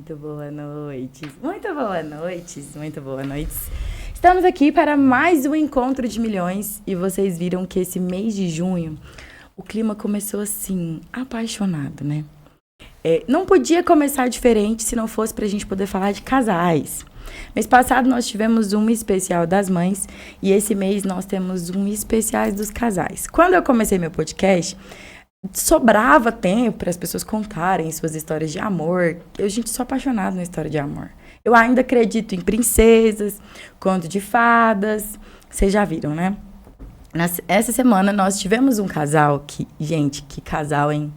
Muito boa noite. Muito boa noite. Muito boa noite. Estamos aqui para mais um Encontro de Milhões e vocês viram que esse mês de junho o clima começou assim, apaixonado, né? Não podia começar diferente se não fosse para a gente poder falar de casais. Mês passado nós tivemos um especial das mães e esse mês nós temos um especial dos casais. Quando eu comecei meu podcast, sobrava tempo para as pessoas contarem suas histórias de amor. Gente, sou apaixonada na história de amor. Eu ainda acredito em princesas, conto de fadas. Vocês já viram, né? Essa semana nós tivemos um casal que... Gente, que casal, hein?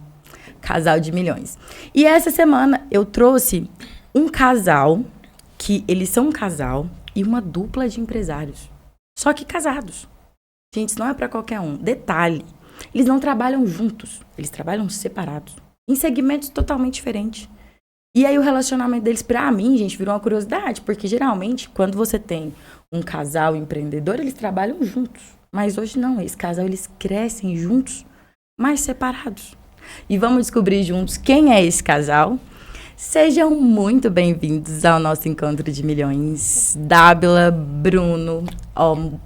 Casal de milhões. E essa semana eu trouxe um casal que eles são um casal e uma dupla de empresários. Só que casados. Gente, isso não é para qualquer um. Detalhe. Eles não trabalham juntos, eles trabalham separados, em segmentos totalmente diferentes. E aí o relacionamento deles, pra mim, gente, virou uma curiosidade, porque geralmente, quando você tem um casal empreendedor, eles trabalham juntos. Mas hoje não, esse casal, eles crescem juntos, mas separados. E vamos descobrir juntos quem é esse casal. Sejam muito bem-vindos ao nosso Encontro de Milhões. Dábila, Bruno,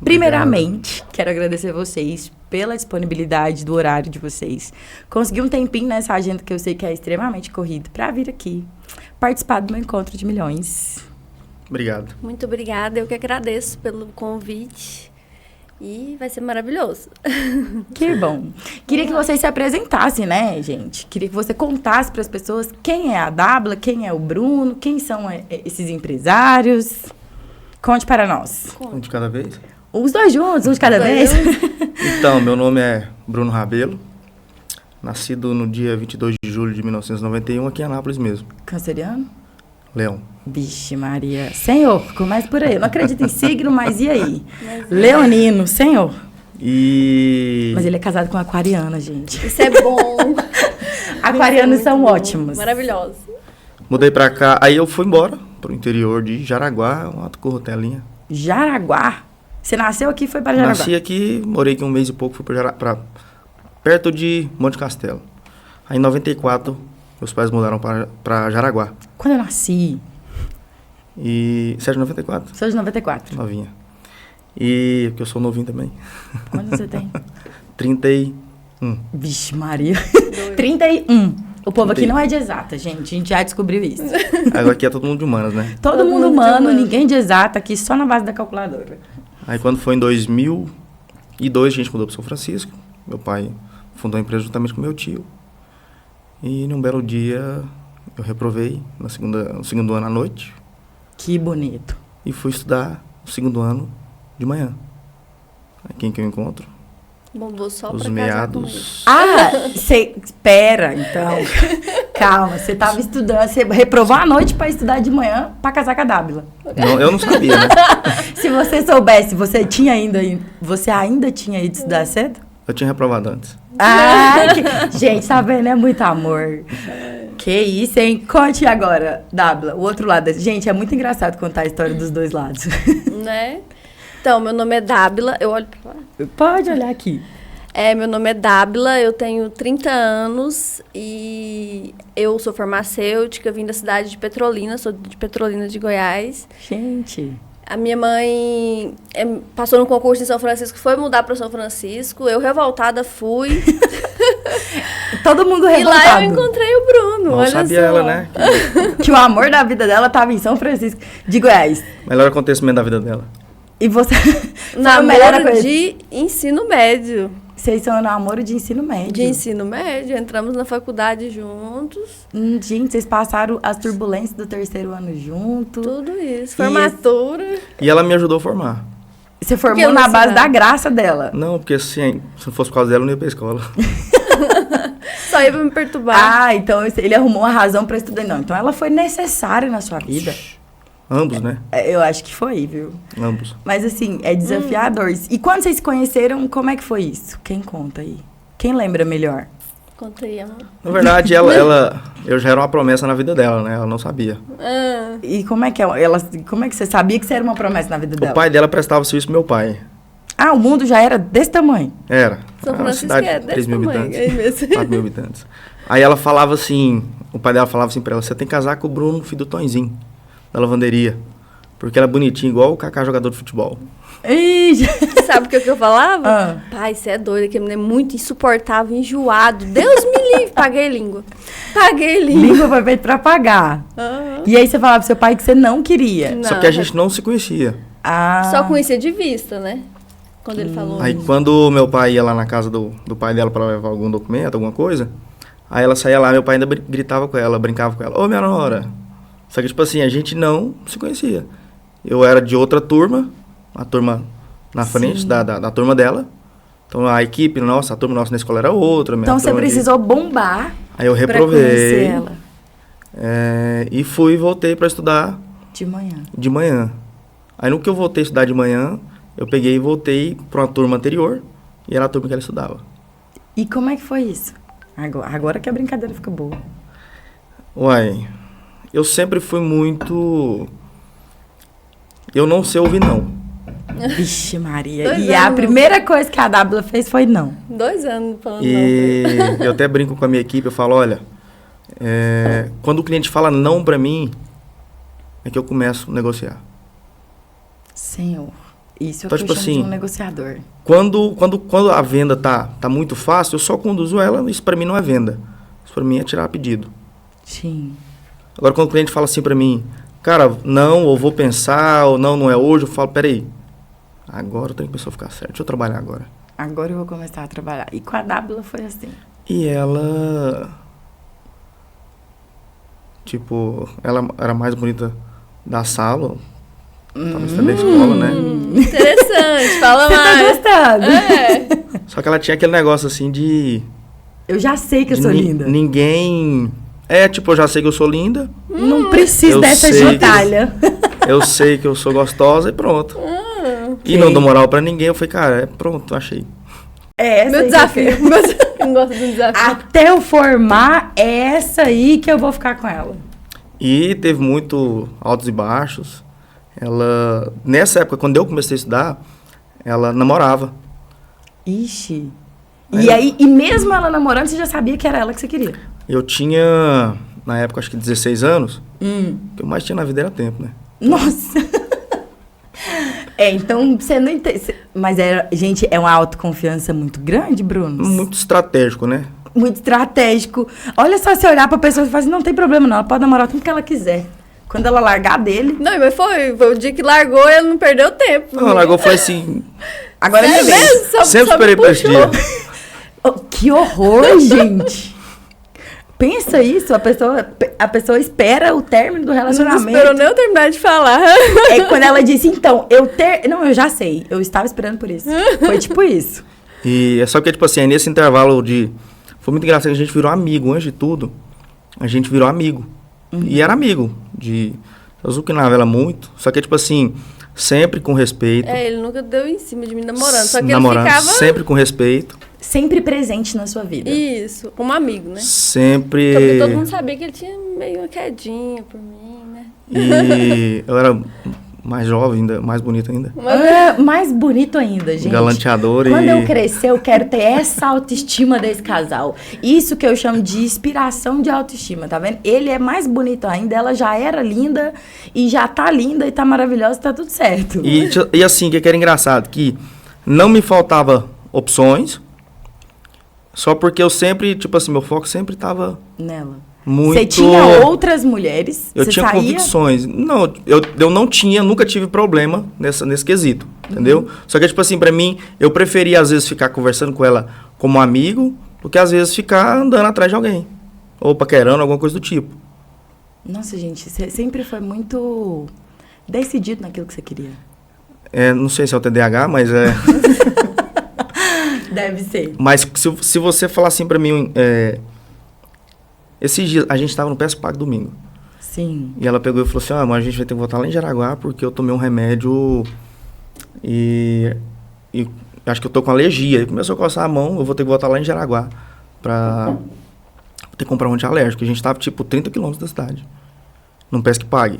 primeiramente, quero agradecer a vocês pela disponibilidade do horário de vocês. Consegui um tempinho nessa agenda que eu sei que é extremamente corrida para vir aqui participar do meu Encontro de Milhões. Obrigado. Muito obrigada, eu que agradeço pelo convite. E vai ser maravilhoso. Que bom. Queria que vocês se apresentassem, né, gente? Queria que você contasse para as pessoas quem é a Dábila, quem é o Bruno, quem são esses empresários. Conte para nós. Um de cada vez? Os dois juntos, um de cada vez. Então, meu nome é Bruno Rabelo. Nascido no dia 22 de julho de 1991, aqui em Anápolis mesmo. Canceriano? Leão. Vixe Maria. Senhor, começa por aí. Eu não acredito em signo, mas e aí? Leonino, senhor. Mas ele é casado com uma aquariana, gente. Isso é bom. Aquarianos são ótimos. Maravilhosos. Mudei pra cá, aí eu fui embora pro interior de Jaraguá, uma corrotelinha. Jaraguá? Você nasceu aqui e foi para Jaraguá? Nasci aqui, morei aqui um mês e pouco, fui pra perto de Monte Castelo. Aí em 94, meus pais mudaram pra Jaraguá. Quando eu nasci? Você é de 94? Sou de 94. Novinha. E porque eu sou novinho também. Quanto você tem? 31. Vixe Maria. 31. O povo aqui não é de exata, gente. A gente já descobriu isso. Agora aqui é todo mundo de humanas, né? Todo mundo humano, ninguém de exata, aqui só na base da calculadora. Aí quando foi em 2002, a gente mudou para São Francisco. Meu pai fundou a empresa juntamente com meu tio. E num belo dia eu reprovei no segundo ano à noite. Que bonito. E fui estudar no segundo ano de manhã. Aí quem que eu encontro? Bombou só Os pra meados. Você... Espera, então. Calma, você estava estudando, você reprovou à noite para estudar de manhã para casar com a Dábila. Não, eu não sabia, né? Se você soubesse, você ainda tinha ido estudar cedo? Eu tinha reprovado antes. Gente, tá vendo? É muito amor. Que isso, hein? Conte agora, Dábila, o outro lado. Gente, é muito engraçado contar a história dos dois lados. Né? Então, meu nome é Dábila. Eu olho pra lá? Pode olhar aqui. Meu nome é Dábila, eu tenho 30 anos e eu sou farmacêutica, vim da cidade de Petrolina, sou de Petrolina de Goiás. Gente... A minha mãe passou no concurso em São Francisco, foi mudar para São Francisco. Eu, revoltada, fui. Todo mundo revoltado. E lá eu encontrei o Bruno, Não olha sabia só. ela, né? Que o amor da vida dela estava em São Francisco de Goiás. Melhor acontecimento da vida dela. E você... Namoro de ensino médio. Vocês são namoro de ensino médio. De ensino médio. Entramos na faculdade juntos. Gente, vocês passaram as turbulências do terceiro ano junto. Tudo isso. Formatura. E ela me ajudou a formar. Você formou na base da graça dela. Não, porque se não fosse por causa dela, eu não ia pra escola. Só ia pra me perturbar. Então ele arrumou uma razão pra estudar. Não, então ela foi necessária na sua vida. Ambos, né? Eu acho que foi, viu? Ambos. Mas assim, é desafiador. E quando vocês se conheceram, como é que foi isso? Quem conta aí? Quem lembra melhor? Conta aí, amor. Na verdade, eu já era uma promessa na vida dela, né? Ela não sabia. E como é que você sabia que você era uma promessa na vida dela? O pai dela prestava serviço pro meu pai. O mundo já era desse tamanho? Era. São Francisco cidade é de desse 3 mil tamanho. habitantes. 4 mil habitantes. Aí ela falava assim, o pai dela falava assim pra ela, você tem que casar com o Bruno, filho do Tonzinho, da lavanderia. Porque ela é bonitinha, igual o Kaká, jogador de futebol. Ih, Sabe o que eu falava? Ah. Pai, você é doido, aquele menino é muito insuportável, enjoado. Deus me livre. Paguei língua. língua foi feita pra pagar. Aham. E aí você falava pro seu pai que você não queria. Só que a gente não se conhecia. Ah. Só conhecia de vista, né? Quando ele falou. Aí quando meu pai ia lá na casa do pai dela pra levar algum documento, alguma coisa, aí ela saía lá, meu pai ainda gritava com ela, brincava com ela, ô minha nora. Só que tipo assim, a gente não se conhecia. Eu era de outra turma, a turma na frente Sim. da turma dela. Então a equipe nossa, a turma nossa na escola era outra. Então você precisou bombar Aí eu pra reprovei. conhecer ela. E voltei pra estudar De manhã. de manhã. Aí no que eu voltei a estudar de manhã, eu peguei e voltei pra uma turma anterior, e era a turma que ela estudava. E como é que foi isso? Agora que a brincadeira fica boa. Uai, eu sempre fui muito... Eu não sei ouvir não. Vixe Maria. Dois E a anos. primeira coisa que a Dábila fez foi não. 2 anos falando E eu até brinco com a minha equipe, eu falo, olha, quando o cliente fala não pra mim, é que eu começo a negociar. Senhor. Isso é Então, o que tipo eu chamo assim, de um negociador. Quando a venda tá muito fácil, eu só conduzo ela, isso pra mim não é venda. Isso pra mim é tirar pedido. Sim. Agora quando o cliente fala assim pra mim, cara, não, ou vou pensar, ou não é hoje, eu falo, peraí, agora eu tenho que pensar ficar certo, deixa eu trabalhar agora. Agora eu vou começar a trabalhar. E com a Dábila foi assim. E ela, tipo, ela era mais bonita da sala, talvez até da escola, né? Interessante, fala Você tá mais. gostando? É. Só que ela tinha aquele negócio assim de... Eu já sei que eu sou linda. Ninguém... tipo, eu já sei que eu sou linda, Não preciso Eu dessa sei que- gentalha. eu sei que eu sou gostosa e pronto. E ok. não dou moral pra ninguém, eu falei, cara, pronto, achei. É essa Meu aí que eu desafio. quero. Meu desafio. Eu gosto do desafio. Até eu formar, é essa aí que eu vou ficar com ela. E teve muito altos e baixos. Ela, nessa época, quando eu comecei a estudar, ela namorava. Ixi. E aí, e mesmo ela namorando, você já sabia que era ela que você queria? Eu tinha, na época, acho que 16 anos. Hum. O que eu mais tinha na vida era tempo, né? Nossa. Então você não entende. Mas, gente, é uma autoconfiança muito grande, Bruno. Muito estratégico, né? Muito estratégico. Olha só, você olhar pra pessoa e falar assim, não tem problema não, ela pode namorar tudo que ela quiser. Quando ela largar dele... Não, mas foi o dia que largou, ele não perdeu tempo. Não, ela largou e falei assim... Agora É ele vem. mesmo? Sempre Só esperei me pra esse puxou. dia. Oh, que horror, gente. Pensa isso, a pessoa espera o término do Não relacionamento. esperou nem eu terminar de falar. É quando ela disse, então, Não, eu já sei, eu estava esperando por isso. Foi tipo isso. E é só que, tipo assim, aí nesse intervalo de... Foi muito engraçado que a gente virou amigo, antes de tudo. A gente virou amigo. E era amigo. Eu azucrinava ela muito. Só que, tipo assim, sempre com respeito. Ele nunca deu em cima de mim namorando. Só que namorando, ele ficava... sempre com respeito. Sempre presente na sua vida. Isso, como amigo, né? Sempre... Porque todo mundo sabia que ele tinha meio uma quedinha por mim, né? E eu era mais jovem ainda, mais bonito ainda. Mais bonito ainda, gente. Galanteador Quando e... eu crescer, eu quero ter essa autoestima desse casal. Isso que eu chamo de inspiração de autoestima, tá vendo? Ele é mais bonito ainda, ela já era linda e já tá linda e tá maravilhosa, tá tudo certo. E assim, que era engraçado, que não me faltava opções, só porque eu sempre, tipo assim, meu foco sempre tava Nela. muito... Você tinha outras mulheres? Eu você tinha saía? convicções. Não, eu não tinha, nunca tive problema nesse quesito, entendeu? Só que, tipo assim, pra mim, eu preferia, às vezes, ficar conversando com ela como amigo, do que, às vezes, ficar andando atrás de alguém. Ou paquerando, alguma coisa do tipo. Nossa, gente, você sempre foi muito decidido naquilo que você queria. Não sei se é o TDAH, mas Deve ser. Mas se você falar assim pra mim... esses dias, a gente tava no Peço Pago domingo. Sim. E ela pegou e falou assim, mas a gente vai ter que voltar lá em Jaraguá, porque eu tomei um remédio e acho que eu tô com alergia. Ele começou a coçar a mão, eu vou ter que voltar lá em Jaraguá pra ter que comprar um antialérgico. A gente tava, tipo, 30 quilômetros da cidade. Num Pesque Pague.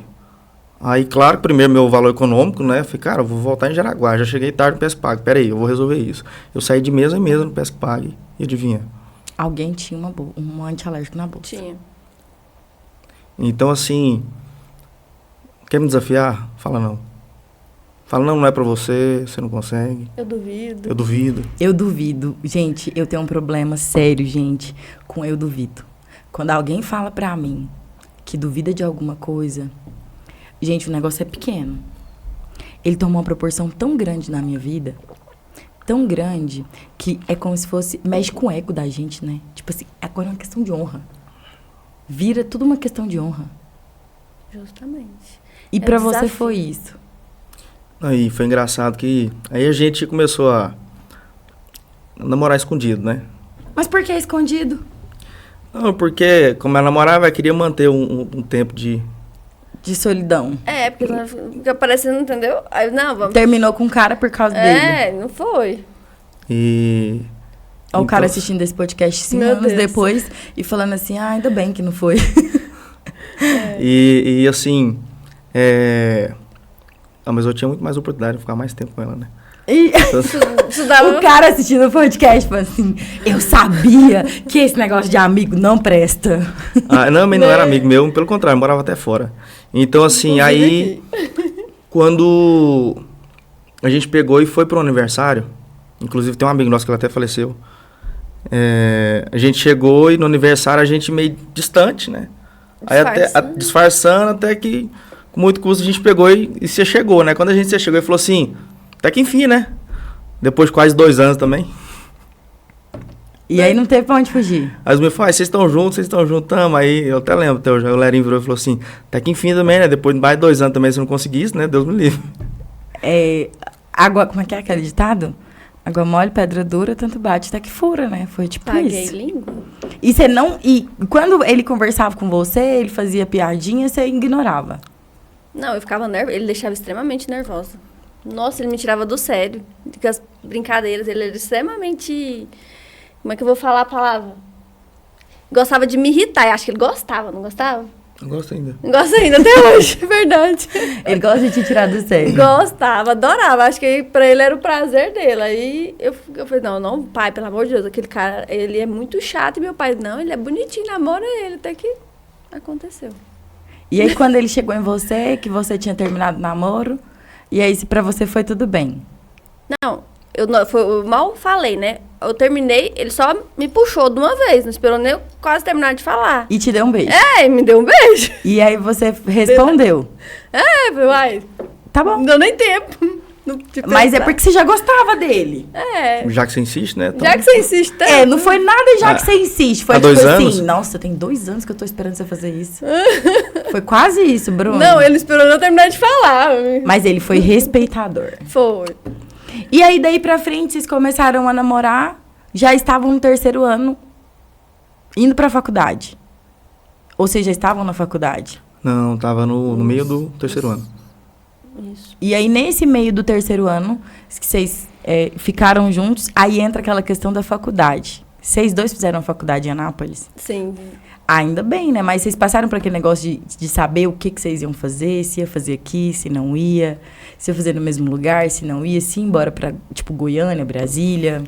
Aí, claro, primeiro meu valor econômico, né? Eu falei, cara, eu vou voltar em Jaraguá. Já cheguei tarde no Pesque Pague. Pera aí, eu vou resolver isso. Eu saí de mesa em mesa no Pesque Pague. E adivinha? Alguém tinha um antialérgico na bolsa. Tinha. Então, assim, quer me desafiar? Fala não. Fala não, não é pra você, você não consegue. Eu duvido. Eu duvido. Eu duvido. Gente, eu tenho um problema sério, gente, com eu duvido. Quando alguém fala pra mim que duvida de alguma coisa, gente, o negócio é pequeno. Ele tomou uma proporção tão grande na minha vida, tão grande, que é como se fosse... Mexe com o ego da gente, né? Tipo assim, agora é uma questão de honra. Vira tudo uma questão de honra. Justamente. E pra você foi isso. Aí foi engraçado que... Aí a gente começou a namorar escondido, né? Mas por que escondido? Não, porque como ela namorava, ela queria manter um tempo de... De solidão. É, porque ela fica parecendo, entendeu? Aí, não, vamos... Terminou com o cara por causa dele. É, não foi. E... Olha o cara então, assistindo esse podcast 5 Meu anos Deus. depois e falando assim, ah, ainda bem que não foi. E assim... mas eu tinha muito mais oportunidade de ficar mais tempo com ela, né? E Isso dava... o cara assistindo o podcast falou assim, eu sabia que esse negócio de amigo não presta. Não, mas não era amigo meu, pelo contrário, morava até fora. Então, assim, aí... Quando a gente pegou e foi pro aniversário, inclusive tem um amigo nosso que ele até faleceu, a gente chegou e no aniversário a gente meio distante, né? Aí disfarçando até que com muito custo a gente pegou e se chegou, né? Quando a gente se chegou, ele falou assim, até que enfim, né? Depois de quase 2 anos também. E aí não teve pra onde fugir. Aí os meus falaram, vocês estão juntos, tamo. Aí eu até lembro, o Lerinho virou e falou assim, até que enfim também, né? Depois de mais de 2 anos também, se não conseguisse, né? Deus me livre. Água, como é que é aquele ditado? Água mole, pedra dura, tanto bate até que fura, né? Foi tipo Paguei isso. língua. E você não... E quando ele conversava com você, ele fazia piadinha, você ignorava. Não, eu ficava nervosa. Ele deixava extremamente nervosa. Nossa, ele me tirava do sério. Com as brincadeiras, ele era extremamente... Como é que eu vou falar a palavra? Gostava de me irritar. Eu acho que ele gostava, não gostava? Eu gosto ainda. Gosta ainda até hoje, é verdade. Ele gosta de te tirar do sério. Gostava, adorava. Acho que pra ele era o prazer dele. Aí eu falei, não, pai, pelo amor de Deus, aquele cara, ele é muito chato. E meu pai, não, ele é bonitinho, namora ele. Até que aconteceu. E aí, quando ele chegou em você, que você tinha terminado o namoro, e aí, se pra você foi tudo bem? Não, eu mal falei, né? Eu terminei, ele só me puxou de uma vez, não esperou nem eu quase terminar de falar. E te deu um beijo. É, e me deu um beijo. E aí, você respondeu. Uai, Tá bom. não deu nem tempo. Mas é porque você já gostava dele. Já que você insiste, né? Então... Já que você insiste tanto. Não foi nada já que você insiste. Foi há 2 anos? assim, nossa, tem 2 anos que eu tô esperando você fazer isso. Foi quase isso, Bruno. Não, ele esperou eu terminar de falar. Mas ele foi respeitador. Foi. E aí, daí pra frente, vocês começaram a namorar, já estavam no 3º ano, indo pra faculdade. Ou vocês já estavam na faculdade? Não, tava no meio do 3º ano. Isso. E aí, nesse meio do 3º ano, que vocês ficaram juntos, aí entra aquela questão da faculdade. Vocês dois fizeram faculdade em Anápolis? Sim. Ainda bem, né? Mas vocês passaram por aquele negócio de saber o que vocês iam fazer, se ia fazer aqui, se não ia, se ia fazer no mesmo lugar, se não ia, se ia embora pra, tipo, Goiânia, Brasília.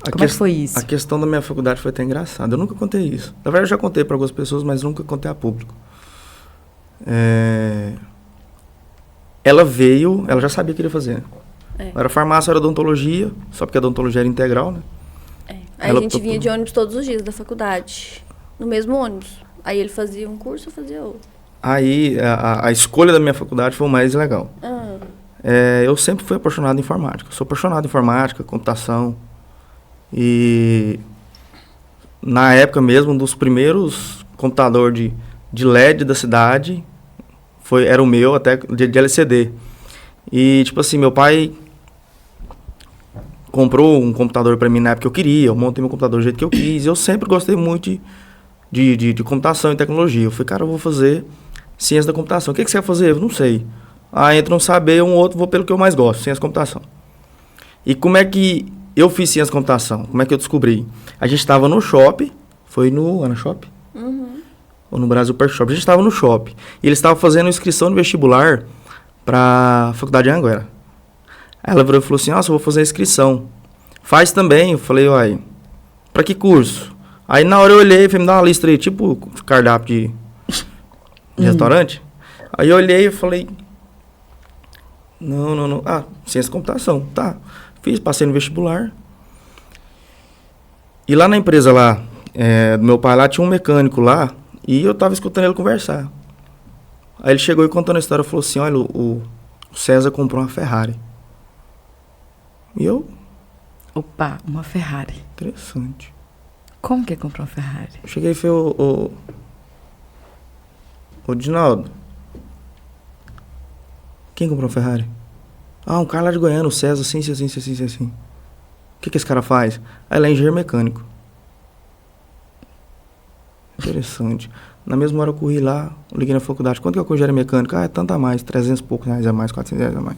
Como é que foi isso? A questão da minha faculdade foi até engraçada. Eu nunca contei isso. Na verdade, eu já contei para algumas pessoas, mas nunca contei a público. Ela veio, ela já sabia o que ia fazer. Era farmácia, era odontologia, só porque a odontologia era integral, né? Aí a gente vinha de ônibus todos os dias da faculdade, no mesmo ônibus. Aí ele fazia um curso, eu fazia outro. Aí a escolha da minha faculdade foi o mais legal. Eu sempre fui apaixonado em informática. Eu sou apaixonado em informática, computação. E na época mesmo, um dos primeiros computadores de LED da cidade era o meu, até de LCD. E tipo assim, meu pai comprou um computador para mim na época que eu queria, eu montei meu computador do jeito que eu quis. Eu sempre gostei muito de computação e tecnologia. Eu falei, cara, eu vou fazer ciência da computação. O que você vai fazer? Eu não sei. Entre um saber, um outro, vou pelo que eu mais gosto, ciência da computação. E como é que eu fiz ciência da computação? Como é que eu descobri? A gente estava no shopping, foi no Ana Shop? Ou no Brasil Park Shop. A gente estava no shopping. E eles estavam fazendo inscrição no vestibular para a faculdade de Anhanguera. Aí ela virou e falou assim, nossa, eu vou fazer a inscrição. Faz também. Eu falei, uai, para que curso? Aí na hora eu olhei e falei, me dá uma lista aí, tipo cardápio de restaurante. Aí eu olhei e falei, não. Ah, ciência de computação, tá. Fiz, passei no vestibular. E lá na empresa lá, do meu pai lá, tinha um mecânico lá, e eu tava escutando ele conversar. Aí ele chegou e contando a história, falou assim, olha, o César comprou uma Ferrari. E eu... Opa, uma Ferrari. Interessante. Como que comprou uma Ferrari? Eu cheguei e falei, ô Dinaldo, quem comprou uma Ferrari? Ah, um cara lá de Goiânia, o César, assim. O que esse cara faz? Aí ele é engenheiro mecânico. Interessante. Na mesma hora eu corri lá, liguei na faculdade. Quanto que é o engenheiro mecânico? Ah, é tanto a mais, 300 e poucos reais a mais, 400 reais a mais.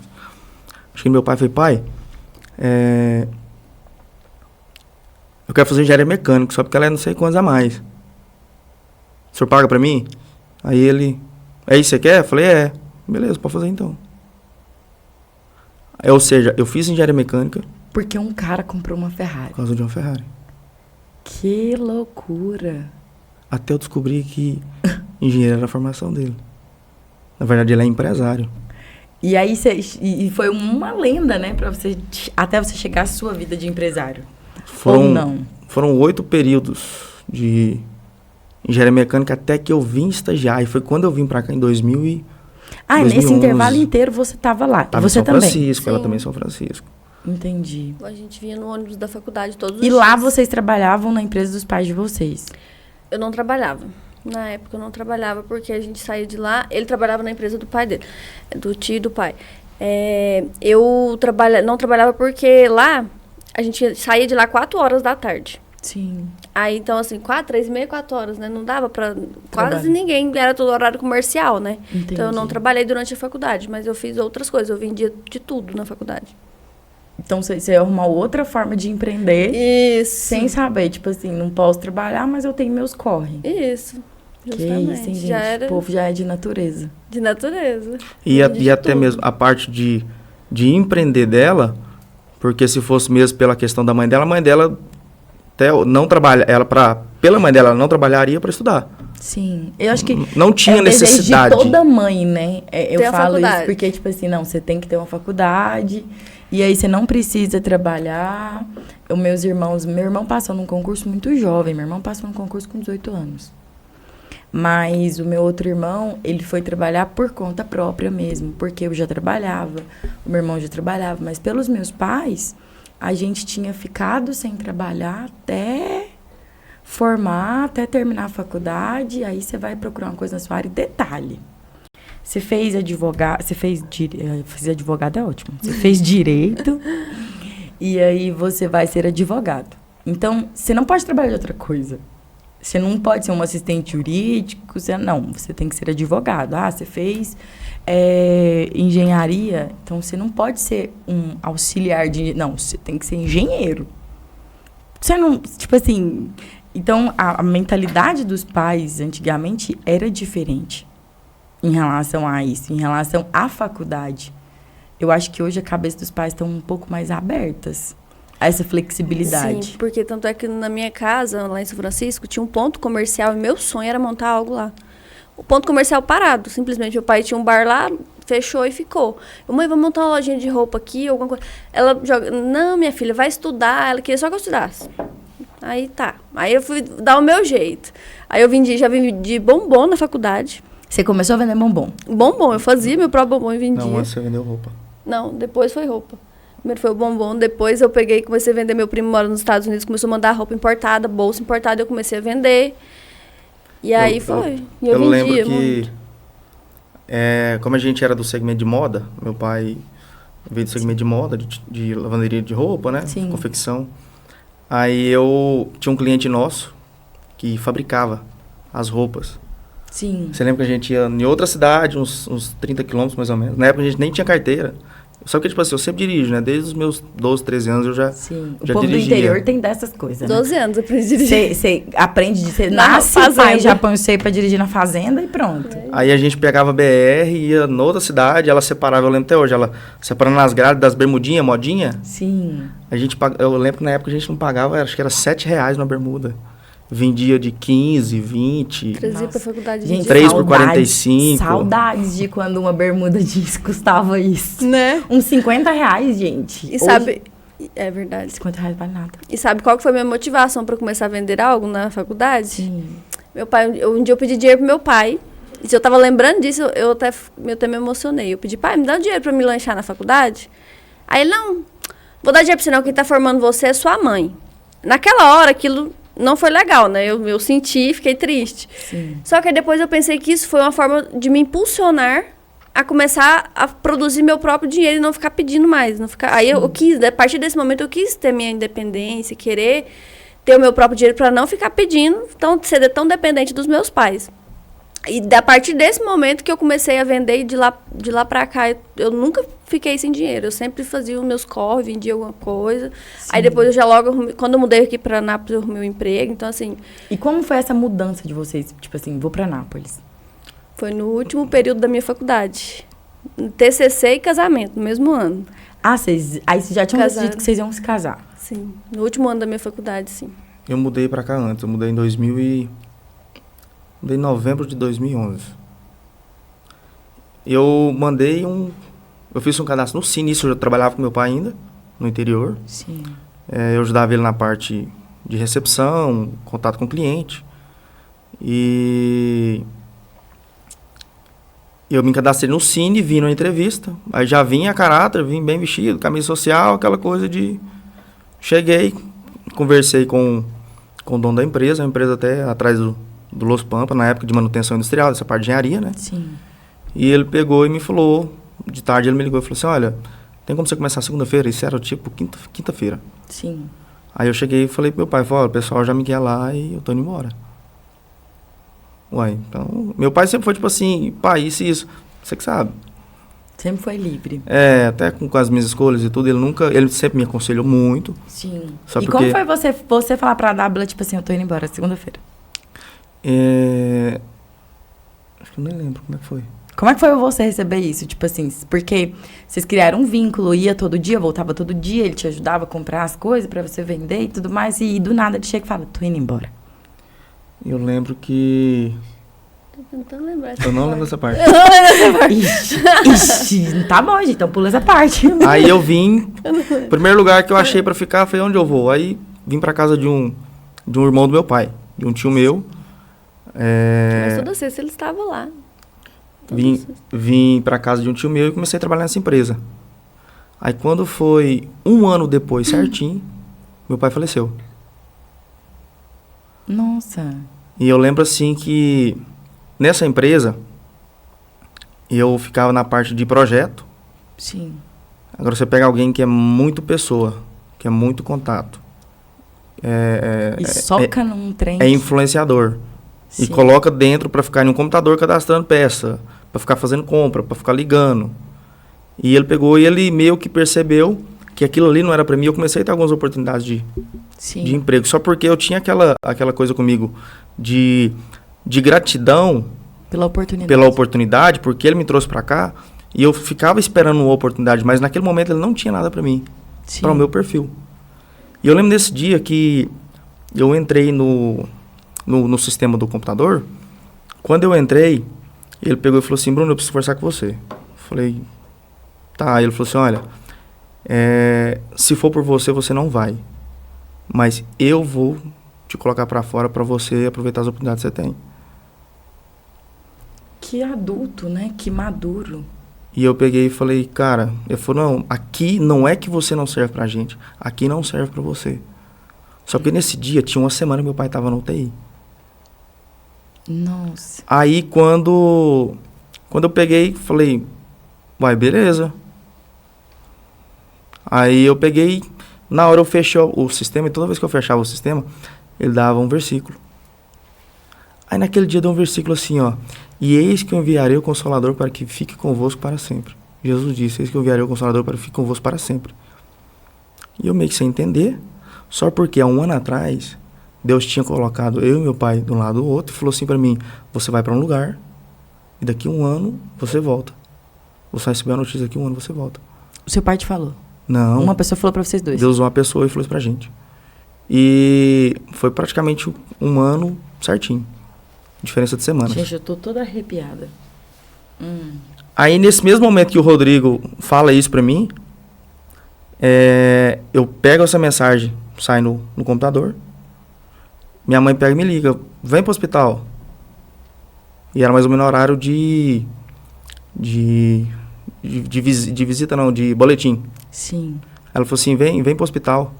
Cheguei no meu pai e falei, pai, eu quero fazer engenharia mecânica, só porque ela é não sei quantos a mais. O senhor paga pra mim? Aí ele, é isso que você quer? Eu falei, beleza, pode fazer então. Ou seja, eu fiz engenharia mecânica. Porque um cara comprou uma Ferrari. Por causa de uma Ferrari. Que loucura. Até eu descobri que engenheiro era a formação dele. Na verdade, ele é empresário. E aí, e foi uma lenda, né? Até você chegar à sua vida de empresário. Ou não? Foram 8 períodos de engenharia mecânica até que eu vim estagiar. E foi quando eu vim pra cá em 2000 e... Ah, 2011. Nesse intervalo inteiro você tava lá. Tava você em São também? Francisco, ela Sim. também em São Francisco. Entendi. A gente vinha no ônibus da faculdade todos os E dias. lá vocês trabalhavam na empresa dos pais de vocês? Eu não trabalhava. Na época eu não trabalhava porque a gente saía de lá. Ele trabalhava na empresa do pai dele, do tio e do pai. Eu não trabalhava porque lá a gente saía de lá 4 horas da tarde. Sim. Aí, então, assim, 3h30, 4 horas, né? Não dava pra... Trabalho. Quase ninguém, era todo horário comercial, né? Entendi. Então, eu não trabalhei durante a faculdade, mas eu fiz outras coisas. Eu vendia de tudo na faculdade. Então você arrumou outra forma de empreender Isso. sem saber, tipo assim, não posso trabalhar, mas eu tenho meus corre. Isso. Que Justamente. isso, hein, gente? Já era O povo já é de natureza. de natureza. E Vendi de até tudo. mesmo a parte de empreender dela, porque se fosse mesmo pela questão da mãe dela até não trabalha, pela mãe dela, ela não trabalharia para estudar. Sim. Eu acho que Não tinha é o desejo necessidade. de toda mãe, né? Eu Ter a falo isso faculdade. porque, tipo assim, não, você tem que ter uma faculdade, e aí você não precisa trabalhar. Meu irmão passou num concurso muito jovem, meu irmão passou num concurso com 18 anos. Mas o meu outro irmão, ele foi trabalhar por conta própria mesmo, porque eu já trabalhava, o meu irmão já trabalhava, mas pelos meus pais, a gente tinha ficado sem trabalhar até formar, até terminar a faculdade, aí você vai procurar uma coisa na sua área. E detalhe, você fez advogado, fazer advogado é ótimo, você fez direito, e aí você vai ser advogado. Então, você não pode trabalhar de outra coisa. Você não pode ser um assistente jurídico, você tem que ser advogado. Ah, você fez engenharia, então você não pode ser um auxiliar de... Não, você tem que ser engenheiro. Você não... Tipo assim... Então, a mentalidade dos pais, antigamente, era diferente em relação a isso, em relação à faculdade. Eu acho que hoje a cabeça dos pais estão um pouco mais abertas a essa flexibilidade. Sim, porque tanto é que na minha casa, lá em São Francisco, tinha um ponto comercial e meu sonho era montar algo lá. O ponto comercial parado, simplesmente. Meu pai tinha um bar lá, fechou e ficou. Eu, mãe, vamos montar uma lojinha de roupa aqui, alguma coisa. Ela joga, não, minha filha, vai estudar. Ela queria só que eu estudasse. Aí tá. Aí eu fui dar o meu jeito. Aí eu já vendi bombom na faculdade. Você começou a vender bombom? Bombom, eu fazia meu próprio bombom e vendia. Não, antes você vendeu roupa. Não, depois foi roupa. Primeiro foi o bombom, depois eu peguei e comecei a vender. Meu primo mora nos Estados Unidos, começou a mandar roupa importada, bolsa importada, eu comecei a vender. E aí foi. E eu lembro vendia que, muito. Como a gente era do segmento de moda, meu pai veio do segmento de moda, de lavanderia de roupa, né? Sim. Confecção. Aí eu tinha um cliente nosso que fabricava as roupas. Sim. Você lembra que a gente ia em outra cidade, uns 30 quilômetros mais ou menos. Na época a gente nem tinha carteira. Só que, tipo assim, eu sempre dirijo, né? Desde os meus 12, 13 anos eu já Sim. O já povo dirigia. do interior tem dessas coisas, né? 12 anos eu aprendi a dirigir. Você aprende, você Na nasce, o fazenda. pai já põe você pra dirigir na fazenda e pronto. Aí a gente pegava a BR, ia noutra cidade, ela separava, eu lembro até hoje, ela separando as grades das bermudinhas, modinha. Sim. Eu lembro que na época a gente não pagava, acho que era R$7 na bermuda. vendia de 15, 20, Trazia pra Nossa. faculdade Gente, de 3 por saudades, 45. Saudades de quando uma bermuda jeans custava isso. né? Uns R$50, gente. E sabe... É verdade. R$50 vale nada. E sabe qual que foi a minha motivação pra começar a vender algo na faculdade? Sim. Meu pai, um dia eu pedi dinheiro pro meu pai. E se eu tava lembrando disso, eu até me emocionei. Eu pedi, pai, me dá um dinheiro pra me lanchar na faculdade? Aí ele, não, vou dar dinheiro pra você não, quem tá formando você é sua mãe. Naquela hora, aquilo não foi legal, né? Eu senti, fiquei triste. Sim. Só que depois eu pensei que isso foi uma forma de me impulsionar a começar a produzir meu próprio dinheiro e não ficar pedindo mais. Não ficar... Aí eu quis, a partir desse momento, eu quis ter minha independência, querer ter o meu próprio dinheiro para não ficar pedindo, ser tão dependente dos meus pais. E a partir desse momento que eu comecei a vender, e de lá para cá, eu nunca fiquei sem dinheiro. Eu sempre fazia os meus corre, vendia alguma coisa. Sim. Aí depois eu já logo, quando eu mudei aqui para Nápoles, eu arrumei um emprego. Então, assim, E como foi essa mudança de vocês? Tipo assim, vou pra Nápoles. foi no último período da minha faculdade. TCC e casamento, no mesmo ano. Ah, aí vocês já tinham Casaram. decidido que vocês iam se casar. Sim, no último ano da minha faculdade, sim. Eu mudei pra cá antes, eu mudei em mudei em novembro de 2011. Eu fiz um cadastro no Cine, isso eu já trabalhava com meu pai ainda, no interior. Sim. Eu ajudava ele na parte de recepção, contato com o cliente. E eu me cadastrei no Cine, vim numa entrevista. Aí já vim a caráter, vim bem vestido, camisa social, aquela coisa de... Cheguei, conversei com o dono da empresa, a empresa até atrás do Los Pampa, na época de manutenção industrial, dessa parte de engenharia, né? Sim. E ele pegou e me falou, de tarde ele me ligou e falou assim, olha, tem como você começar segunda-feira? Isso era tipo quinta-feira. Sim. Aí eu cheguei e falei pro meu pai, olha, o pessoal já me quer lá e eu tô indo embora. Uai, então, meu pai sempre foi tipo assim, pai, isso e isso, você que sabe. Sempre foi livre. Até com as minhas escolhas e tudo, ele sempre me aconselhou muito. Sim. Só E porque- como foi você falar pra Dábila, tipo assim, eu tô indo embora segunda-feira? Acho que eu nem lembro como é que foi. Como é que foi você receber isso? Tipo assim, porque vocês criaram um vínculo, ia todo dia, voltava todo dia, ele te ajudava a comprar as coisas pra você vender e tudo mais, e do nada ele chega e fala, tô indo embora. Eu lembro que... Tô tentando lembrar. Eu não lembro dessa parte. Ixi, tá bom, gente, então pula essa parte. Aí eu vim, o primeiro lugar que eu achei pra ficar foi onde eu vou. Aí vim pra casa de um irmão do meu pai, de um tio meu. Mas toda sexta ele estava lá. Vim pra casa de um tio meu e comecei a trabalhar nessa empresa. Aí quando foi um ano depois, certinho, meu pai faleceu. Nossa. E eu lembro assim que nessa empresa eu ficava na parte de projeto. Sim. Agora você pega alguém que é muito pessoa, que é muito contato. E soca num trem. É influenciador. E Sim. coloca dentro pra ficar em um computador cadastrando peça, pra ficar fazendo compra, pra ficar ligando. E ele pegou e ele meio que percebeu que aquilo ali não era pra mim. Eu comecei a ter algumas oportunidades Sim. de emprego, só porque eu tinha aquela coisa comigo de gratidão Pela oportunidade. porque ele me trouxe pra cá e eu ficava esperando uma oportunidade, mas naquele momento ele não tinha nada pra mim, Sim. para o meu perfil. E eu lembro desse dia que eu entrei no sistema do computador. Quando eu entrei, ele pegou e falou assim, Bruno, eu preciso conversar com você. Eu falei, tá. Ele falou assim, olha, se for por você, você não vai. Mas eu vou te colocar pra fora pra você aproveitar as oportunidades que você tem. Que adulto, né? Que maduro. E eu peguei e falei, cara, ele falou, não, aqui não é que você não serve pra gente, aqui não serve pra você. Só que nesse dia, tinha uma semana, meu pai tava na UTI. Nossa. Aí quando eu peguei, falei, vai, beleza. Aí eu peguei, na hora eu fechei o sistema, e toda vez que eu fechava o sistema, ele dava um versículo. Aí naquele dia deu um versículo assim, ó. E eis que eu enviarei o Consolador para que fique convosco para sempre. Jesus disse, eis que eu enviarei o Consolador para que fique convosco para sempre. E eu meio que sem entender, só porque há um ano atrás, Deus tinha colocado eu e meu pai de um lado do outro e falou assim para mim, você vai para um lugar e daqui a um ano você volta. Você vai receber a notícia daqui a um ano você volta. O seu pai te falou? Não. Uma pessoa falou pra vocês dois? Deus usou uma pessoa e falou isso pra gente. E foi praticamente um ano certinho. Diferença de semanas. Gente, eu tô toda arrepiada. Aí, nesse mesmo momento que o Rodrigo fala isso pra mim, eu pego essa mensagem, sai no computador. Minha mãe pega e me liga, vem pro hospital. E era mais ou menos horário de visita, não, de boletim. Sim. Ela falou assim, vem pro hospital.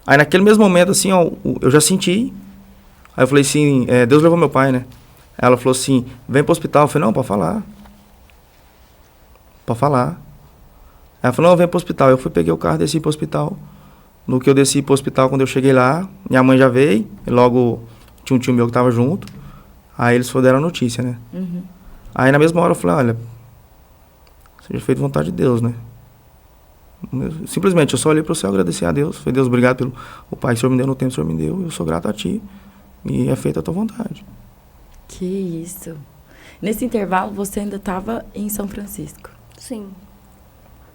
Aí naquele mesmo momento, assim, ó, eu já senti. Aí eu falei assim, Deus levou meu pai, né? Aí ela falou assim, vem pro hospital. Eu falei, não, pode falar. Pode falar. Aí ela falou, não, vem pro hospital. Eu fui, peguei o carro, desci pro hospital. No que eu desci pro hospital, quando eu cheguei lá, minha mãe já veio. E logo tinha um tio meu que tava junto. Aí eles deram a notícia, né? Uhum. Aí na mesma hora eu falei, olha, seja feito vontade de Deus, né? Simplesmente, eu só olhei pro céu, agradecer a Deus. Falei, Deus, obrigado pelo o pai que o Senhor me deu no tempo que o Senhor me deu. Eu sou grato a Ti. E é feita a Tua vontade. Que isso. Nesse intervalo, você ainda estava em São Francisco. Sim.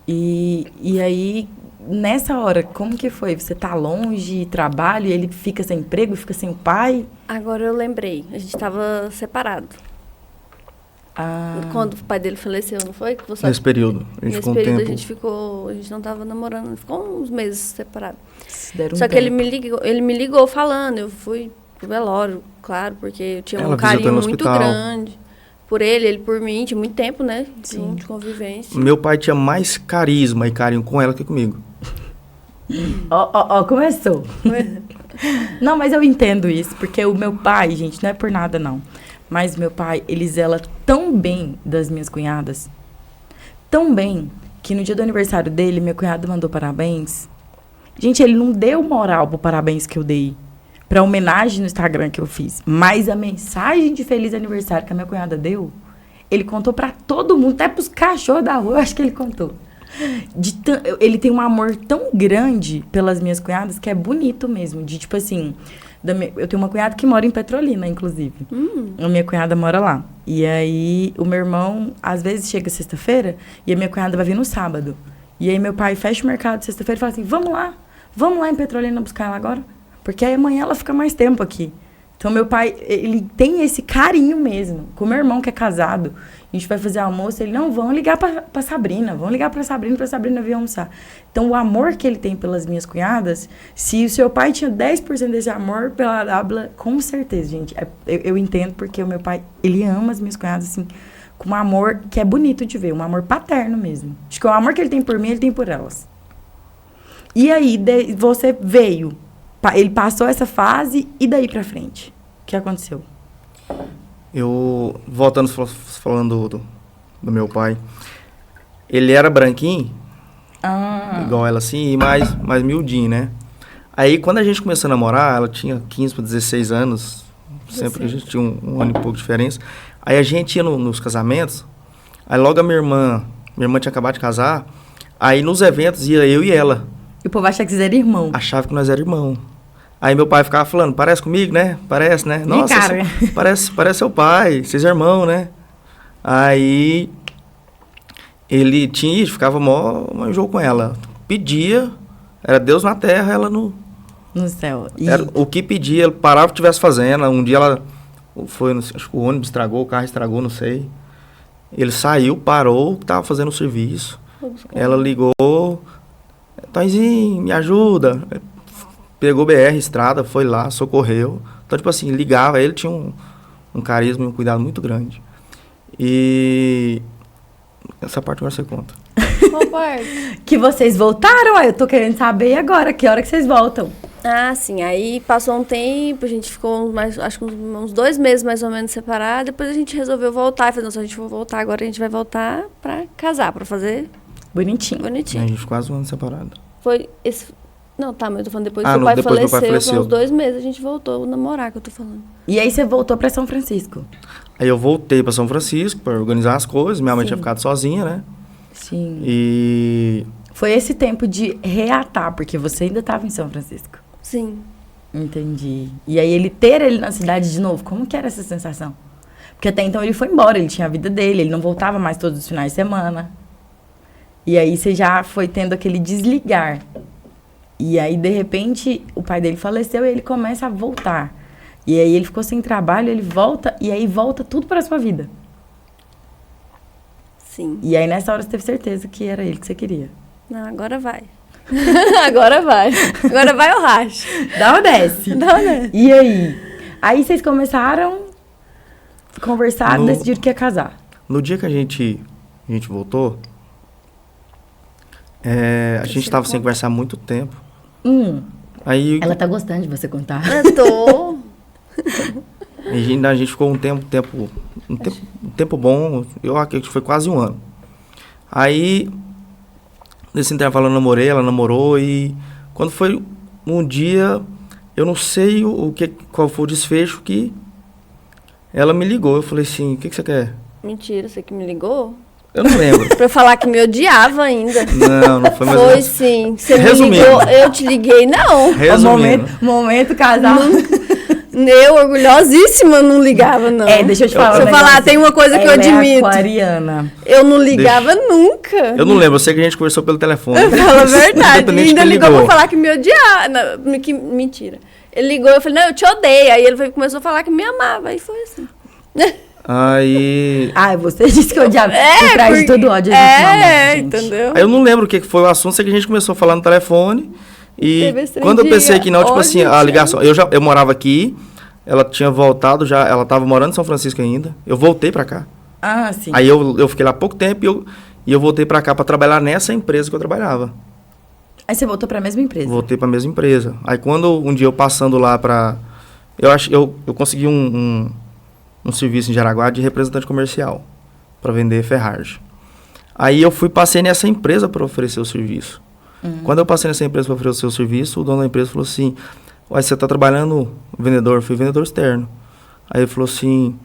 E aí, nessa hora, como que foi? Você tá longe, trabalho, e ele fica sem emprego, fica sem o pai? Agora eu lembrei. A gente estava separado. Ah, Quando o pai dele faleceu, não foi? Que você... Nesse período. A gente Nesse ficou um período tempo. a gente não estava namorando, ficou uns meses separados. se deram um Só que ele tempo. me ligou falando, eu fui pro velório, claro, porque eu tinha Ela um carinho visitou no muito hospital. grande por ele por mim, tinha muito tempo, né? Sim. De convivência. Meu pai tinha mais carisma e carinho com ela que comigo. Ó, começou. Não, mas eu entendo isso, porque o meu pai, gente, não é por nada, não. Mas meu pai, ele zela tão bem das minhas cunhadas, tão bem, que no dia do aniversário dele, meu cunhado mandou parabéns. Gente, ele não deu moral pro parabéns que eu dei, pra homenagem no Instagram que eu fiz. Mas a mensagem de feliz aniversário que a minha cunhada deu, ele contou pra todo mundo, até pros cachorros da rua, eu acho que ele contou. Ele tem um amor tão grande pelas minhas cunhadas que é bonito mesmo. De tipo assim, eu tenho uma cunhada que mora em Petrolina, inclusive. A minha cunhada mora lá. E aí o meu irmão, às vezes, chega sexta-feira e a minha cunhada vai vir no sábado. E aí meu pai fecha o mercado sexta-feira e fala assim, vamos lá em Petrolina buscar ela agora. Porque aí amanhã ela fica mais tempo aqui. Então, meu pai, ele tem esse carinho mesmo. Com o meu irmão, que é casado, a gente vai fazer almoço, ele, não, vamos ligar pra Sabrina, pra Sabrina vir almoçar. Então, o amor que ele tem pelas minhas cunhadas, se o seu pai tinha 10% desse amor pela Dabla, com certeza, gente. Eu entendo, porque o meu pai, ele ama as minhas cunhadas, assim, com um amor que é bonito de ver, um amor paterno mesmo. Acho que o amor que ele tem por mim, ele tem por elas. E aí, você veio... Ele passou essa fase e daí pra frente? O que aconteceu? Eu, voltando, falando do meu pai, ele era branquinho, igual ela assim, e mais miudinho, né? Aí, quando a gente começou a namorar, ela tinha 15 para 16 anos, sempre a gente tinha um ano e pouco de diferença. Aí a gente ia nos casamentos, aí logo a minha irmã tinha acabado de casar, aí nos eventos ia eu e ela. E o povo achava que vocês eram irmão. Achava que nós era irmão. Aí meu pai ficava falando, parece comigo, né? Parece, né? Nossa, cara. Parece seu pai, vocês é irmão, né? Aí ele ficava mó jogo com ela. Pedia, era Deus na terra, ela no céu. Era, o que pedia, ele parava o que estivesse fazendo. Um dia ela foi, acho que o ônibus estragou, o carro estragou, não sei. Ele saiu, parou, tava fazendo o serviço. Ela ligou, Tonzinho, me ajuda. Pegou BR, estrada, foi lá, socorreu. Então, tipo assim, ligava, ele tinha um carisma e um cuidado muito grande. E essa parte agora você conta. Qual parte? Que vocês voltaram, eu tô querendo saber agora, que hora que vocês voltam? Ah, sim, aí passou um tempo, a gente ficou acho que uns 2 meses mais ou menos separados, depois a gente resolveu voltar, e falou, se a gente for voltar agora, a gente vai voltar pra casar, pra fazer Bonitinho. A gente ficou quase um ano separado. Foi esse... Não, tá, mas eu tô falando depois que depois meu pai faleceu. Foi uns 2 meses, a gente voltou a namorar, que eu tô falando. E aí você voltou pra São Francisco? Aí eu voltei pra São Francisco pra organizar as coisas, minha mãe tinha ficado sozinha, né? Sim. E... Foi esse tempo de reatar, porque você ainda tava em São Francisco. Sim. Entendi. E aí ele na cidade de novo, como que era essa sensação? Porque até então ele foi embora, ele tinha a vida dele, ele não voltava mais todos os finais de semana. E aí você já foi tendo aquele desligar. E aí, de repente, o pai dele faleceu e ele começa a voltar. E aí ele ficou sem trabalho, ele volta, e aí volta tudo pra sua vida. Sim. E aí, nessa hora, você teve certeza que era ele que você queria. Não, agora vai. Agora vai. Agora vai o racho. Dá ou desce? Dá ou desce? E aí? Aí vocês começaram a conversar, decidiram que ia casar. No dia que a gente voltou, a gente tava sem conversar há muito tempo. Aí, Ela tá gostando de você contar. Eu tô. a gente ficou um tempo bom, eu acredito que foi quase um ano. Aí, nesse intervalo eu namorei, ela namorou, e quando foi um dia, eu não sei qual foi o desfecho, que ela me ligou. Eu falei assim, o que você quer? Mentira, você que me ligou? Eu não lembro. Pra eu falar que me odiava ainda. Não foi mais ou Foi menos. sim. Você me Resumindo. ligou, eu te liguei, não. Resumindo. Momento casal. Eu, orgulhosíssima, não ligava, não. Deixa eu te falar. Se eu falar, tem uma coisa que eu admito. É aquariana. Eu não ligava nunca. Eu não lembro, eu sei que a gente conversou pelo telefone. Fala a verdade. Independente Ainda quem ligou pra falar que me odiava. Não, mentira. Ele ligou, eu falei, não, eu te odeio. Aí ele começou a falar que me amava. Aí foi assim. Aí... Você disse que eu odiava. Por trás de todo ódio, a gente não ama, gente. Entendeu? Aí eu não lembro o que foi o assunto, sei que a gente começou a falar no telefone. E Teve esse quando eu pensei que não, tipo ódio, assim, a ligação... Eu morava aqui, ela tinha voltado já, ela tava morando em São Francisco ainda. Eu voltei pra cá. Ah, sim. Aí eu fiquei lá há pouco tempo e eu voltei pra cá pra trabalhar nessa empresa que eu trabalhava. Aí você voltou pra mesma empresa? Voltei pra mesma empresa. Aí quando um dia eu passando lá pra... Eu consegui um serviço em Jaraguá de representante comercial para vender ferragem. Aí eu passei nessa empresa para oferecer o serviço. Quando eu passei nessa empresa para oferecer o serviço, o dono da empresa falou assim, você tá trabalhando vendedor? Eu fui vendedor externo. Aí ele falou assim,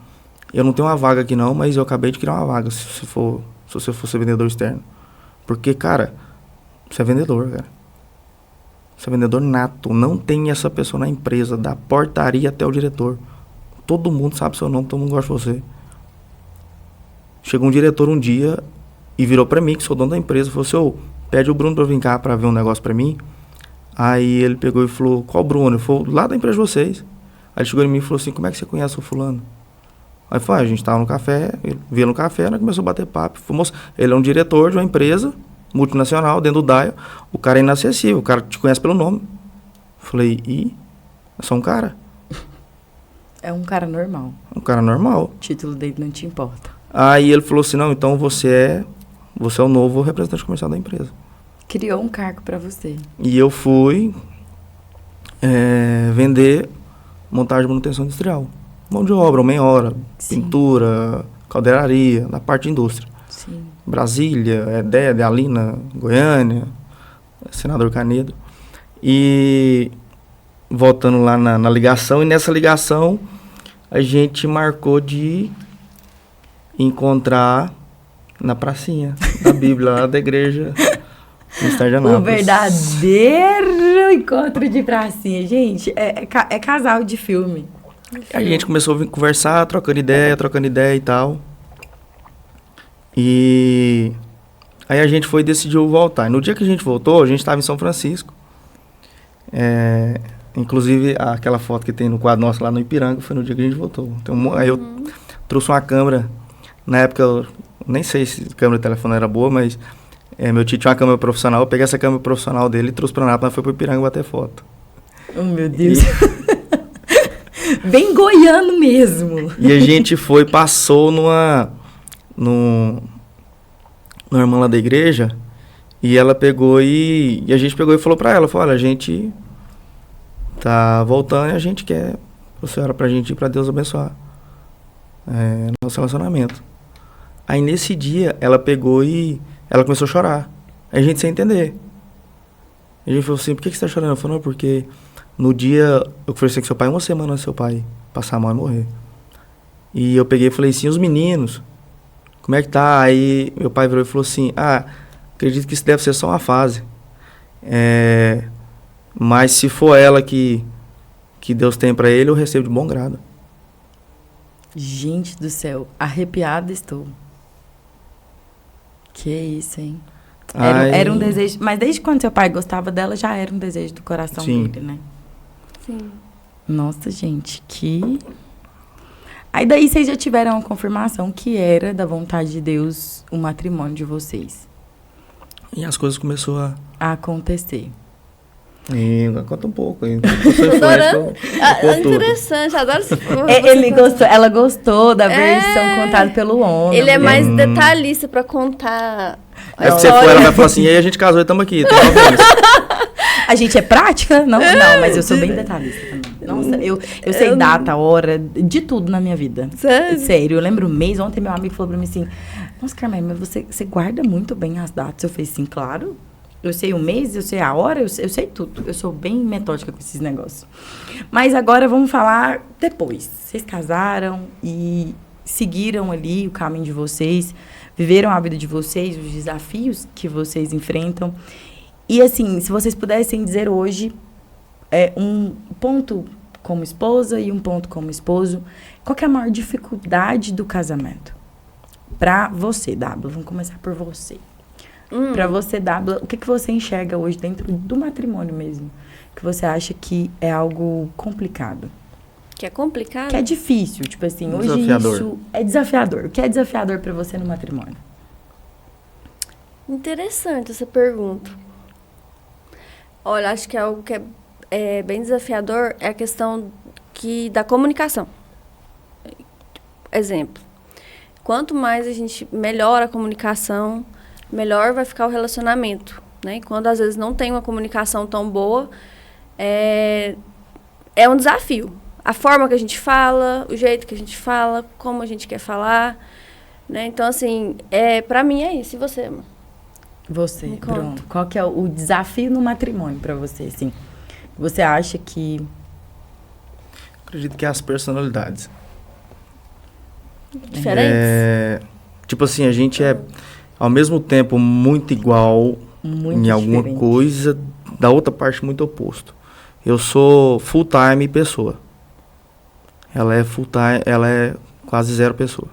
eu não tenho uma vaga aqui não, mas eu acabei de criar uma vaga se você for ser vendedor externo. Porque, cara, você é vendedor, cara. Você é vendedor nato. Não tem essa pessoa na empresa, da portaria até o diretor. Todo mundo sabe seu nome, todo mundo gosta de você. Chegou um diretor um dia e virou pra mim, que sou dono da empresa, falou assim, pede o Bruno pra vir cá pra ver um negócio pra mim. Aí ele pegou e falou, qual Bruno? Eu falei, lá da empresa de vocês. Aí ele chegou em mim e falou assim, como é que você conhece o fulano? Aí eu falei, a gente tava no café, ele veio no café, nós começamos a bater papo. Ele é um diretor de uma empresa multinacional, dentro do DAIO. O cara é inacessível, o cara te conhece pelo nome. Falei, é só um cara. É um cara normal. Um cara normal. O título dele não te importa. Aí ele falou assim, não, então você é o novo representante comercial da empresa. Criou um cargo pra você. E eu fui vender montagem de manutenção industrial. Mão de obra, meia-hora, pintura, caldeiraria, na parte de indústria. Sim. Brasília, Edé, Dealina, Goiânia, Senador Canedo. E voltando lá na ligação, e nessa ligação a gente marcou de encontrar na pracinha da Bíblia, lá da igreja no Estado de Anápolis. O verdadeiro encontro de pracinha. Gente, é casal de filme. A gente começou a conversar, trocando ideia e tal. E aí a gente decidiu voltar. E no dia que a gente voltou, a gente estava em São Francisco. Inclusive, aquela foto que tem no quadro nosso lá no Ipiranga foi no dia que a gente voltou. Então, aí eu trouxe uma câmera. Na época, eu nem sei se a câmera de telefone era boa, mas meu tio tinha uma câmera profissional. Eu peguei essa câmera profissional dele e trouxe para Anápolis, foi para o Ipiranga bater foto. Oh, meu Deus. Bem goiano mesmo. E a gente passou numa irmã lá da igreja, e ela pegou e a gente pegou e falou para ela, olha, a gente tá voltando e a gente quer a senhora pra gente ir pra Deus abençoar nosso relacionamento. Aí nesse dia ela pegou e ela começou a chorar. Aí a gente sem entender. A gente falou assim, por que você tá chorando? Ela falou, não, porque no dia eu conversei com seu pai uma semana antes do seu pai passar mal e morrer. E eu peguei e falei assim, os meninos, como é que tá? Aí meu pai virou e falou assim, acredito que isso deve ser só uma fase. Mas se for ela que Deus tem pra ele, eu recebo de bom grado. Gente do céu, arrepiada estou. Que isso, hein? Era um desejo. Mas desde quando seu pai gostava dela, já era um desejo do coração dele, né? Sim. Nossa, gente, que... Aí daí vocês já tiveram a confirmação que era da vontade de Deus o matrimônio de vocês. E as coisas começaram a acontecer. Conta um pouco aí. Interessante, adoro esse ela gostou da versão contada pelo homem. Ele é mais detalhista pra contar. Aí você for, ela vai falar assim, e aí a gente casou e estamos aqui. A gente é prática? Não, mas eu sou bem detalhista também. Nossa, eu sei data, hora, de tudo na minha vida. Sério, eu lembro o mês, ontem meu amigo falou pra mim assim, nossa, Carmen, mas você guarda muito bem as datas. Eu falei assim, claro. Eu sei o mês, eu sei a hora, eu sei tudo. Eu sou bem metódica com esses negócios. Mas agora vamos falar depois. Vocês casaram e seguiram ali o caminho de vocês, viveram a vida de vocês, os desafios que vocês enfrentam. E assim, se vocês pudessem dizer hoje um ponto como esposa e um ponto como esposo, qual que é a maior dificuldade do casamento? Pra você, Dábila, vamos começar por você. Pra você, Dábila, o que você enxerga hoje dentro do matrimônio mesmo? Que você acha que é algo complicado? Que é complicado? Que é difícil, tipo assim, hoje isso é desafiador. O que é desafiador pra você no matrimônio? Interessante essa pergunta. Olha, acho que algo que é bem desafiador é a questão da comunicação. Exemplo, quanto mais a gente melhora a comunicação, melhor vai ficar o relacionamento, né? Quando às vezes não tem uma comunicação tão boa, é um desafio. A forma que a gente fala, o jeito que a gente fala, como a gente quer falar, né? Então, assim, pra mim é isso. E você, amor? Você, pronto. Qual que é o desafio no matrimônio pra você, assim? Você acha que... Acredito que é as personalidades. Diferentes? Tipo assim, a gente é, ao mesmo tempo, muito igual em alguma coisa, da outra parte muito oposto. Eu sou full-time pessoa. Ela é full-time, ela é quase zero pessoa.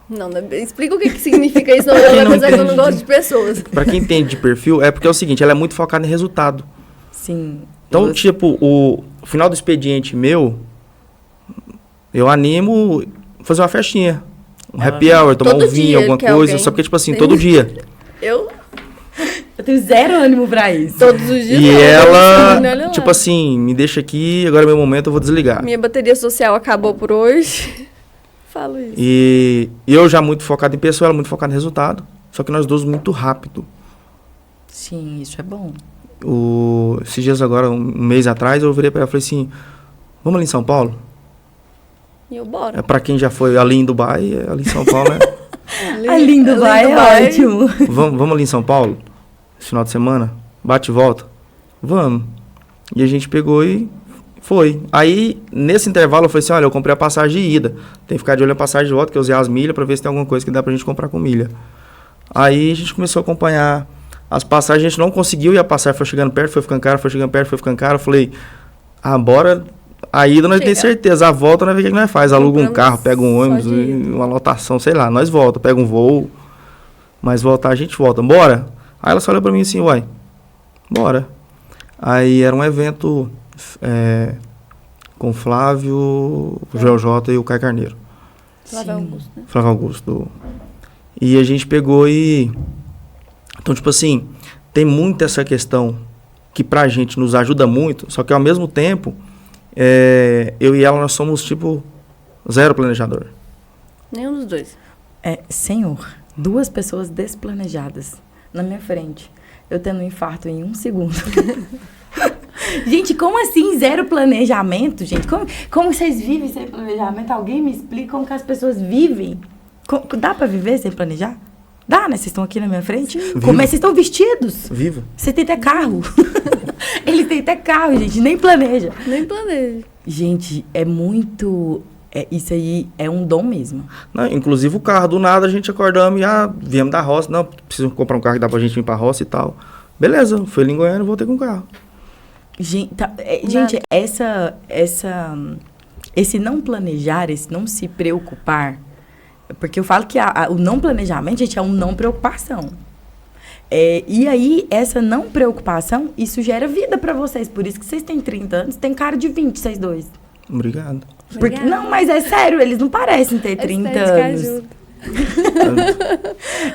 Não, explica o que significa isso, não vai pensar que eu não gosto de pessoas. Pra quem entende de perfil, é porque é o seguinte, ela é muito focada em resultado. Sim. Então, tipo, o final do expediente meu, eu animo fazer uma festinha. Um happy hour, tomar um vinho, alguma coisa. Só que, tipo assim, todo dia. Eu tenho zero ânimo pra isso. Todos os dias. E ela, tipo assim, me deixa aqui, agora é meu momento, eu vou desligar. Minha bateria social acabou por hoje. Falo isso. E eu já muito focado em pessoa, ela muito focada em resultado. Só que nós dois muito rápido. Sim, isso é bom. Esses dias agora, um mês atrás, eu virei pra ela e falei assim, vamos ali em São Paulo? E eu bora. Pra quem já foi ali em Dubai, ali em São Paulo, né? Ali em Dubai é ótimo. Vamos ali em São Paulo? Esse final de semana? Bate e volta? Vamos. E a gente pegou e foi. Aí, nesse intervalo, eu falei assim, olha, eu comprei a passagem de ida. Tem que ficar de olho na passagem de volta, que eu usei as milhas pra ver se tem alguma coisa que dá pra gente comprar com milha. Aí a gente começou a acompanhar as passagens, a gente não conseguiu e a passagem foi chegando perto, foi ficando cara, foi chegando perto, foi ficando cara. Eu falei, bora. A ida nós temos certeza, a volta nós vemos o que nós faz. Aluga um carro, pega um ônibus, uma lotação, sei lá, nós volta, pega um voo. Mas voltar a gente volta, bora? Aí ela só olhou pra mim assim, uai, bora. Aí era um evento com o Flávio, o Joel J e o Caio Carneiro. Flávio Augusto, né? Flávio Augusto. E a gente pegou e... Então, tipo assim, tem muito essa questão que pra gente nos ajuda muito, só que ao mesmo tempo, eu e ela, nós somos, tipo, zero planejador. Nenhum dos dois. Senhor, 2 pessoas desplanejadas na minha frente. Eu tendo um infarto em 1 segundo. Gente, como assim zero planejamento, gente? Como vocês vivem sem planejamento? Alguém me explica como que as pessoas vivem? Dá pra viver sem planejar? Dá, né? Vocês estão aqui na minha frente. Como é que vocês estão vestidos? Vivo. Você tem até carro. Eles têm até carro, gente. Nem planeja. Nem planeja. Gente, é muito... isso aí é um dom mesmo. Não, inclusive o carro, do nada a gente acordamos e viemos da roça. Não, preciso comprar um carro que dá pra gente vir pra roça e tal. Beleza, fui ali em Goiânia e voltei com o carro. Gente, esse não planejar, esse não se preocupar, porque eu falo que o não planejamento, gente, é uma não preocupação. E aí, essa não preocupação, isso gera vida pra vocês. Por isso que vocês têm 30 anos, tem cara de 20, vocês dois. Obrigado. Porque, não, mas é sério, eles não parecem ter 30 anos.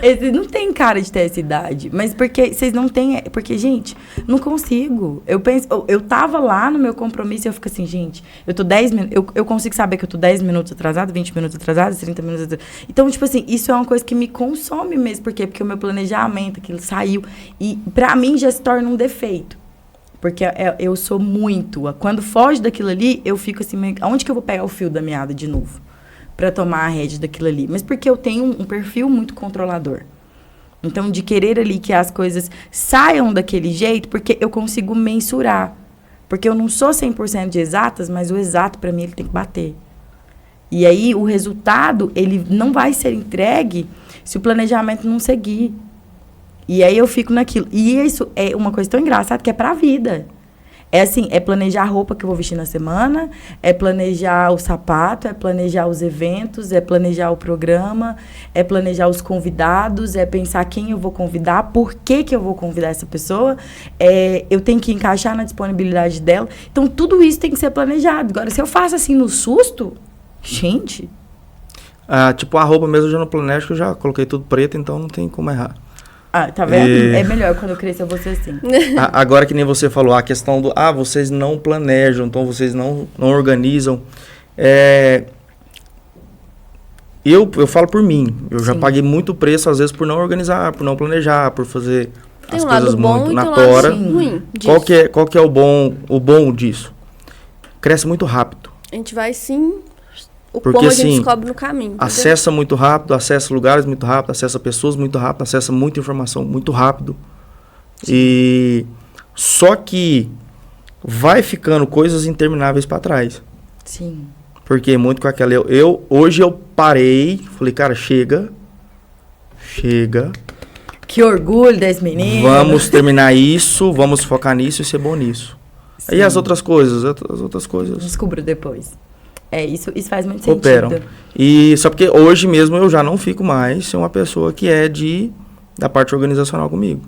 Eles não têm cara de ter essa idade. Mas porque vocês não têm... Porque, gente, não consigo. Eu tava lá no meu compromisso e eu fico assim, gente, eu tô 10 minutos... Eu consigo saber que eu tô 10 minutos atrasada, 20 minutos atrasada, 30 minutos atrasada. Então, tipo assim, isso é uma coisa que me consome mesmo. Por quê? Porque o meu planejamento, aquilo saiu. E pra mim já se torna um defeito. Porque eu sou muito... Quando foge daquilo ali, eu fico assim... Onde que eu vou pegar o fio da meada de novo? Pra tomar a rédea daquilo ali. Mas porque eu tenho um perfil muito controlador. Então, de querer ali que as coisas saiam daquele jeito, porque eu consigo mensurar. Porque eu não sou 100% de exatas, mas o exato, pra mim, ele tem que bater. E aí, o resultado, ele não vai ser entregue se o planejamento não seguir. E aí, eu fico naquilo. E isso é uma coisa tão engraçada que é pra vida. É assim, é planejar a roupa que eu vou vestir na semana, é planejar o sapato, é planejar os eventos, é planejar o programa, é planejar os convidados, é pensar quem eu vou convidar, por que eu vou convidar essa pessoa, eu tenho que encaixar na disponibilidade dela. Então, tudo isso tem que ser planejado. Agora, se eu faço assim no susto, gente... Tipo, a roupa mesmo eu já não planejo, que eu já coloquei tudo preto, então não tem como errar. Tá vendo? É melhor quando eu crescer eu vou ser assim. Agora que nem você falou, a questão do... vocês não planejam, então vocês não organizam. Eu falo por mim. Eu já paguei muito preço, às vezes, por não organizar, por não planejar, por fazer as coisas muito na tora. Qual que é o bom disso? Cresce muito rápido. A gente vai, sim... Porque, como a gente descobre no caminho. Acessa muito rápido, acessa lugares muito rápido, acessa pessoas muito rápido, acessa muita informação muito rápido. Sim. E só que vai ficando coisas intermináveis para trás. Sim. Porque muito com aquela... Hoje eu parei, falei, cara, chega. Que orgulho desse menino. Vamos terminar isso, vamos focar nisso e ser bom nisso. Sim. Aí as outras coisas... Descubro depois. Isso faz muito Cooperam. sentido. E só porque hoje mesmo eu já não fico mais sem uma pessoa que é da parte organizacional comigo.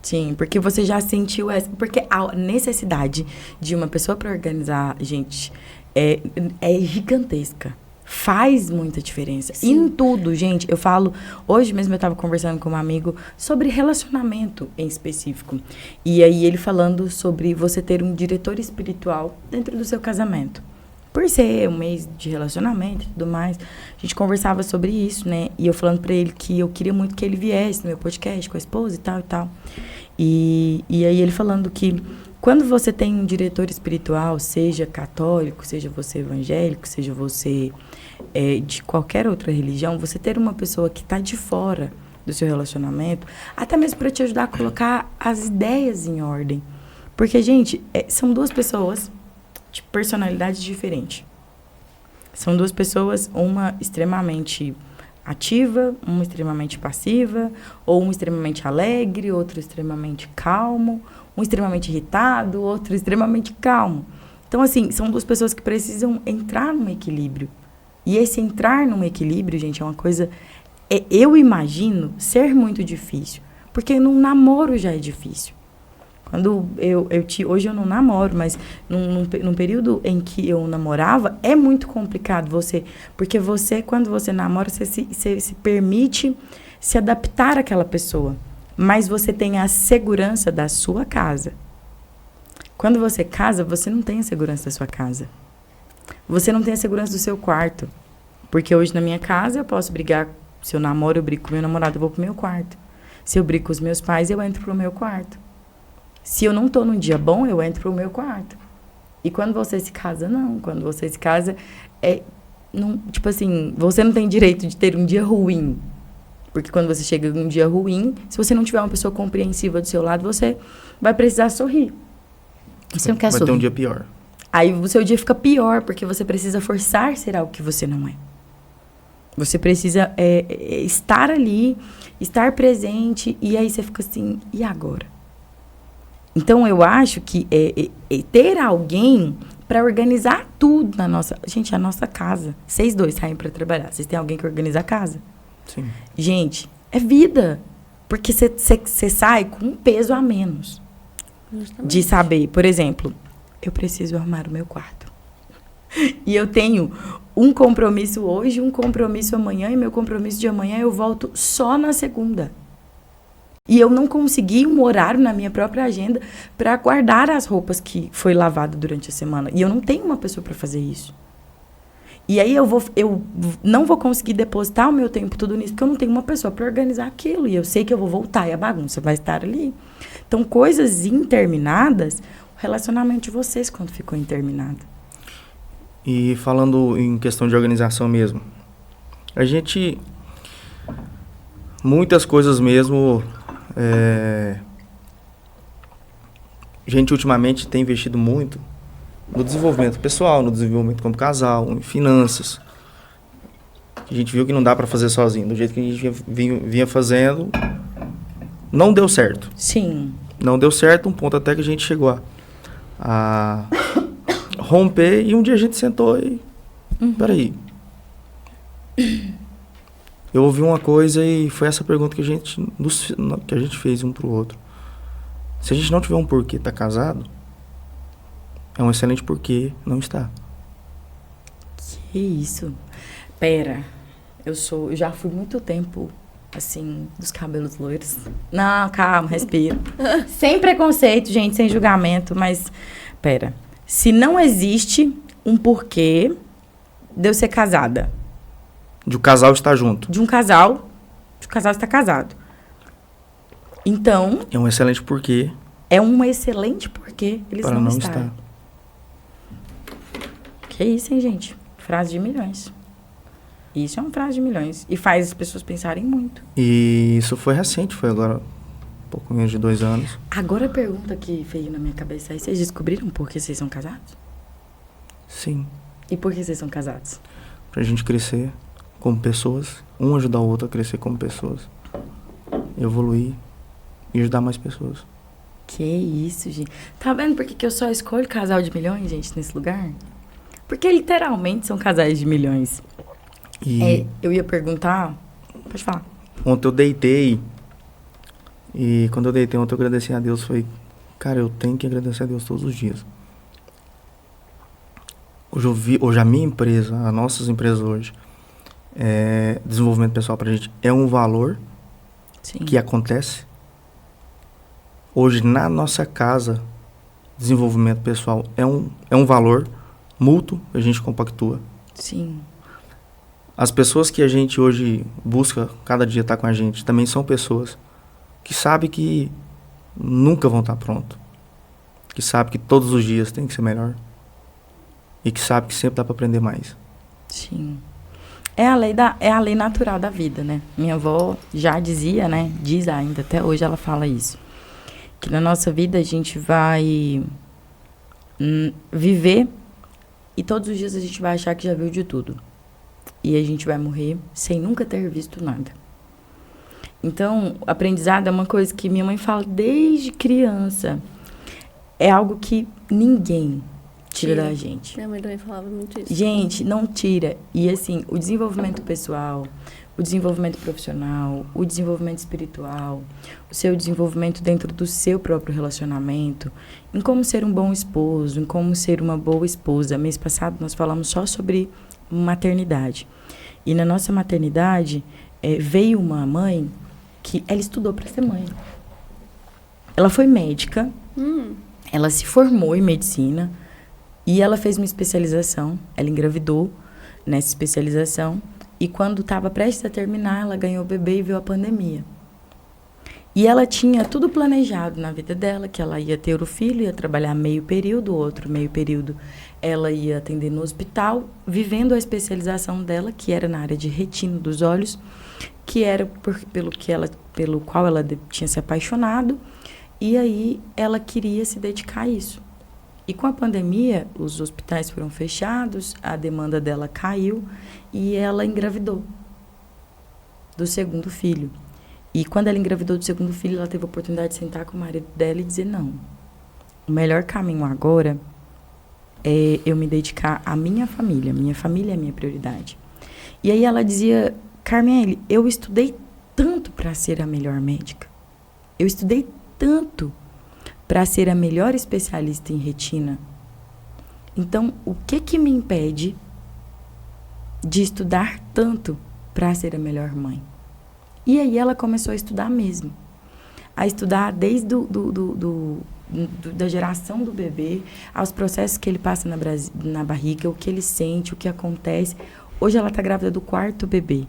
Sim, porque você já sentiu essa... Porque a necessidade de uma pessoa para organizar, gente, é gigantesca. Faz muita diferença. Sim. Em tudo, gente. Eu falo... Hoje mesmo eu estava conversando com um amigo sobre relacionamento em específico. E aí ele falando sobre você ter um diretor espiritual dentro do seu casamento. Por ser um mês de relacionamento e tudo mais, a gente conversava sobre isso, né? E eu falando pra ele que eu queria muito que ele viesse no meu podcast com a esposa e tal e tal. E aí ele falando que quando você tem um diretor espiritual, seja católico, seja você evangélico, seja você de qualquer outra religião, você ter uma pessoa que tá de fora do seu relacionamento, até mesmo para te ajudar a colocar as ideias em ordem. Porque, gente, são duas pessoas... de personalidades diferentes. São duas pessoas, uma extremamente ativa, uma extremamente passiva, ou um extremamente alegre, outro extremamente calmo, um extremamente irritado, outro extremamente calmo. Então, assim, são duas pessoas que precisam entrar num equilíbrio. E esse entrar num equilíbrio, gente, é uma coisa... eu imagino ser muito difícil, porque num namoro já é difícil. Quando hoje eu não namoro, mas num período em que eu namorava, é muito complicado porque quando você namora, você se permite se adaptar àquela pessoa, mas você tem a segurança da sua casa. Quando você casa, você não tem a segurança da sua casa. Você não tem a segurança do seu quarto, porque hoje na minha casa eu posso brigar, se eu namoro, eu brigo com meu namorado, eu vou pro meu quarto. Se eu brigo com os meus pais, eu entro pro meu quarto. Se eu não tô num dia bom, eu entro pro meu quarto. E quando você se casa, não. Quando você se casa, tipo assim, você não tem direito de ter um dia ruim. Porque quando você chega num dia ruim, se você não tiver uma pessoa compreensiva do seu lado, você vai precisar sorrir. Você não quer sorrir. Vai ter um dia pior. Aí o seu dia fica pior, porque você precisa forçar ser algo que você não é. Você precisa estar ali, estar presente, e aí você fica assim, e agora? Então, eu acho que ter alguém para organizar tudo na nossa... Gente, a nossa casa. Vocês dois saem para trabalhar. Vocês têm alguém que organiza a casa? Sim. Gente, é vida. Porque você sai com um peso a menos. Justamente. De saber, por exemplo, eu preciso arrumar o meu quarto. E eu tenho um compromisso hoje, um compromisso amanhã, e meu compromisso de amanhã eu volto só na segunda. E eu não consegui um horário na minha própria agenda para guardar as roupas que foi lavado durante a semana. E eu não tenho uma pessoa para fazer isso. E aí eu não vou conseguir depositar o meu tempo tudo nisso, porque eu não tenho uma pessoa para organizar aquilo. E eu sei que eu vou voltar e a bagunça vai estar ali. Então, coisas interminadas, o relacionamento de vocês quando ficou interminado. E falando em questão de organização mesmo, a gente... Muitas coisas mesmo... A gente ultimamente tem investido muito no desenvolvimento pessoal, no desenvolvimento como casal, em finanças. A gente viu que não dá para fazer sozinho. Do jeito que a gente vinha fazendo, não deu certo. Sim. Não deu certo, um ponto até que a gente chegou a romper, e um dia a gente sentou e... Peraí. Eu ouvi uma coisa e foi essa pergunta que a gente fez um pro outro. Se a gente não tiver um porquê tá casado, é um excelente porquê não estar. Que isso? Pera, eu já fui muito tempo, assim, dos cabelos loiros. Não, calma, respira. Sem preconceito, gente, sem julgamento, mas... Pera, se não existe um porquê de eu ser casada... De o casal estar junto. De um casal estar casado. Então... É um excelente porquê. É um excelente porquê eles para não estar. estar. Que isso, hein, gente? Frase de milhões. Isso é uma frase de milhões. E faz as pessoas pensarem muito. E isso foi recente, foi agora pouco menos de 2 anos. Agora a pergunta que veio na minha cabeça é: vocês descobriram por que vocês são casados? Sim. E por que vocês são casados? Pra gente crescer como pessoas, um ajudar o outro a crescer como pessoas, evoluir e ajudar mais pessoas. Que isso, gente. Tá vendo por que eu só escolho casal de milhões, gente, nesse lugar? Porque literalmente são casais de milhões. E eu ia perguntar... Pode falar. ontem eu deitei, e quando eu deitei ontem eu agradeci a Deus, foi... Cara, eu tenho que agradecer a Deus todos os dias. Hoje a minha empresa, as nossas empresas hoje, desenvolvimento pessoal pra gente é um valor. Sim. Que acontece. Hoje na nossa casa, desenvolvimento pessoal é um valor mútuo que a gente compactua. Sim. As pessoas que a gente hoje busca cada dia estar com a gente também são pessoas que sabem que nunca vão estar prontos, que sabem que todos os dias tem que ser melhor e que sabem que sempre dá para aprender mais. Sim. É a lei natural da vida, né? Minha avó já dizia, né? Diz ainda, até hoje ela fala isso. Que na nossa vida a gente vai viver e todos os dias a gente vai achar que já viu de tudo. E a gente vai morrer sem nunca ter visto nada. Então, aprendizado é uma coisa que minha mãe fala desde criança. É algo que ninguém tira da gente. Minha mãe também falava muito isso. Gente, não tira. E assim, o desenvolvimento pessoal, o desenvolvimento profissional, o desenvolvimento espiritual, o seu desenvolvimento dentro do seu próprio relacionamento, em como ser um bom esposo, em como ser uma boa esposa. Mês passado nós falamos só sobre maternidade. E na nossa maternidade, veio uma mãe que ela estudou para ser mãe. Ela foi médica, ela se formou em medicina e ela fez uma especialização. Ela engravidou nessa especialização e quando estava prestes a terminar, ela ganhou o bebê e veio a pandemia. E ela tinha tudo planejado na vida dela, que ela ia ter o filho, ia trabalhar meio período, outro meio período ela ia atender no hospital, vivendo a especialização dela, que era na área de retina dos olhos, que era pelo qual ela tinha se apaixonado, e aí ela queria se dedicar a isso. E com a pandemia, os hospitais foram fechados, a demanda dela caiu, e ela engravidou do segundo filho. E quando ela engravidou do segundo filho, ela teve a oportunidade de sentar com o marido dela e dizer: não, o melhor caminho agora é eu me dedicar à minha família é a minha prioridade. E aí ela dizia: Carmele, eu estudei tanto para ser a melhor médica. Eu estudei tanto para ser a melhor especialista em retina. Então, o que me impede de estudar tanto para ser a melhor mãe? E aí ela começou a estudar mesmo. A estudar desde da geração do bebê, aos processos que ele passa na barriga, o que ele sente, o que acontece. Hoje ela está grávida do 4º bebê.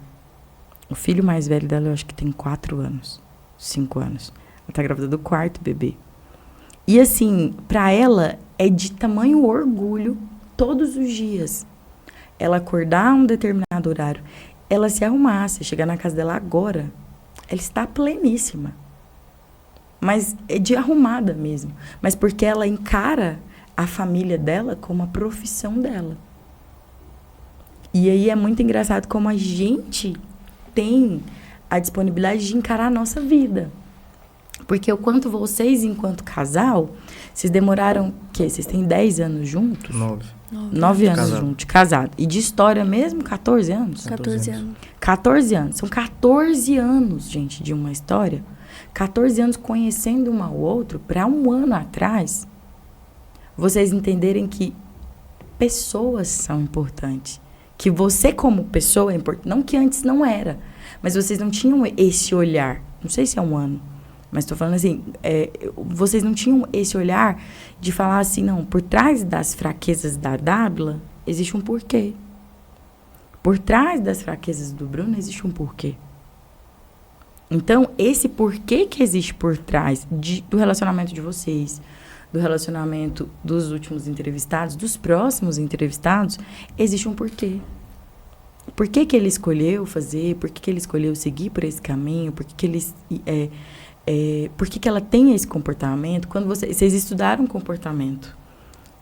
O filho mais velho dela, eu acho que tem 4 anos, 5 anos. Ela está grávida do 4º bebê. E assim, para ela é de tamanho orgulho todos os dias. Ela acordar a um determinado horário, ela se arrumasse, chegar na casa dela agora, ela está pleníssima. Mas é de arrumada mesmo. Mas porque ela encara a família dela como a profissão dela. E aí é muito engraçado como a gente tem a disponibilidade de encarar a nossa vida. Porque o quanto vocês, enquanto casal, vocês demoraram, o quê? Vocês têm 10 anos juntos? 9 anos casado. juntos, casado. E de história mesmo, 14 anos? 14 anos. 14 anos. São 14 anos, gente, de uma história. 14 anos conhecendo um ao outro, para um ano atrás, vocês entenderem que pessoas são importantes. Que você, como pessoa, é importante. Não que antes não era, mas vocês não tinham esse olhar. Não sei se é um ano, mas estou falando assim, vocês não tinham esse olhar de falar assim, não, por trás das fraquezas da Dábila, existe um porquê. Por trás das fraquezas do Bruno, existe um porquê. Então, esse porquê que existe por trás do relacionamento de vocês, do relacionamento dos últimos entrevistados, dos próximos entrevistados, existe um porquê. Por que que ele escolheu fazer? Por que que ele escolheu seguir por esse caminho? Por que que ele... por que que ela tem esse comportamento? Quando vocês estudaram comportamento.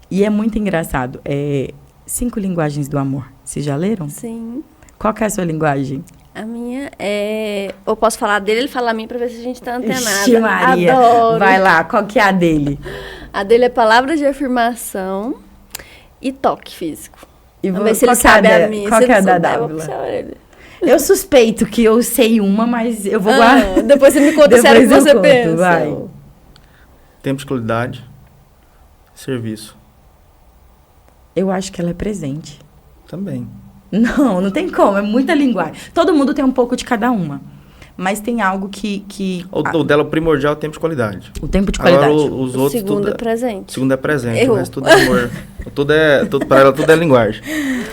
E é muito engraçado. 5 linguagens do amor. Vocês já leram? Sim. Qual que é a sua linguagem? A minha é... Eu posso falar dele, ele fala a minha pra ver se a gente tá antenada. Ixi, Maria. Adoro. Vai lá, qual que é a dele? A dele é palavras de afirmação e toque físico. E Vamos ver se ele qual que é sabe a a minha. Qual Se que é a ele da souber, eu vou Dábila? puxar a orelha. Eu suspeito que eu sei uma, mas eu vou guardar. Depois você me conta se era o que Depois eu você conto, pensa. vai. Tempo de qualidade, serviço. Eu acho que ela é presente. Também. Não tem como, é muita linguagem. Todo mundo tem um pouco de cada uma. Mas tem algo que O dela, o primordial é o tempo de qualidade. o tempo de qualidade. Agora, os O outros, segundo tudo é presente. segundo é presente, Errou. o resto tudo é amor. Pra ela, tudo é linguagem.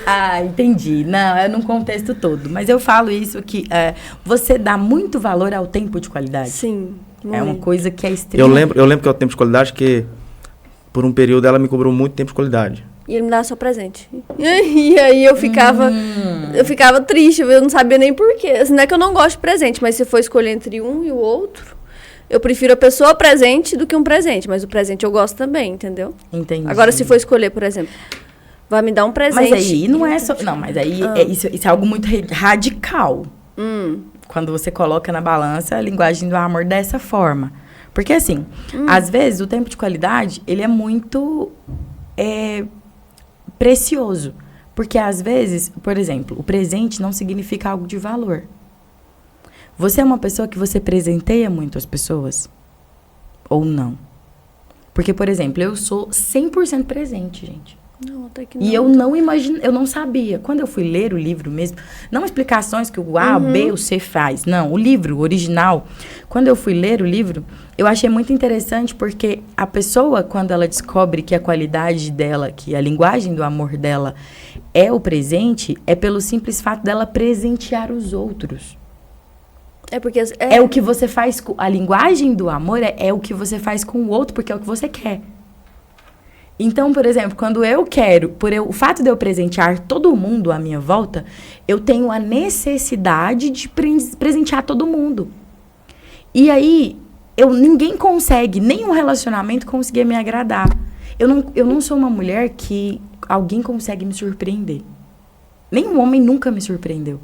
Ah, entendi. Não, é num contexto todo. Mas eu falo isso que você dá muito valor ao tempo de qualidade. Sim. É uma muito. coisa que é Eu extrema. lembro que é o tempo de qualidade, que por um período ela me cobrou muito tempo de qualidade. E ele me dava só presente. E aí eu ficava triste, eu não sabia nem porquê. Assim, não é que eu não gosto de presente, mas se for escolher entre um e o outro, eu prefiro a pessoa presente do que um presente. Mas o presente eu gosto também, entendeu? Entendi. Agora, se for escolher, por exemplo, vai me dar um presente. Mas aí não é só... Não, mas aí isso é algo muito radical. Quando você coloca na balança a linguagem do amor dessa forma. Porque, assim, às vezes o tempo de qualidade, ele é muito precioso. Porque, às vezes, por exemplo, o presente não significa algo de valor. Você é uma pessoa que você presenteia muito as pessoas? Ou não? Porque, por exemplo, eu sou 100% presente, gente. Não, até que não. E eu não imagino, eu não sabia. Quando eu fui ler o livro mesmo, não explicações que o A, o B, o C faz. Não, o livro, o original. Quando eu fui ler o livro, eu achei muito interessante porque a pessoa, quando ela descobre que a qualidade dela, que a linguagem do amor dela é o presente, é pelo simples fato dela presentear os outros. É porque... É o que você faz com... A linguagem do amor é o que você faz com o outro, porque é o que você quer. Então, por exemplo, quando eu quero, o fato de eu presentear todo mundo à minha volta, eu tenho a necessidade de presentear todo mundo. E aí, ninguém consegue, nenhum relacionamento conseguir me agradar. Eu não sou uma mulher que alguém consegue me surpreender. Nenhum homem nunca me surpreendeu.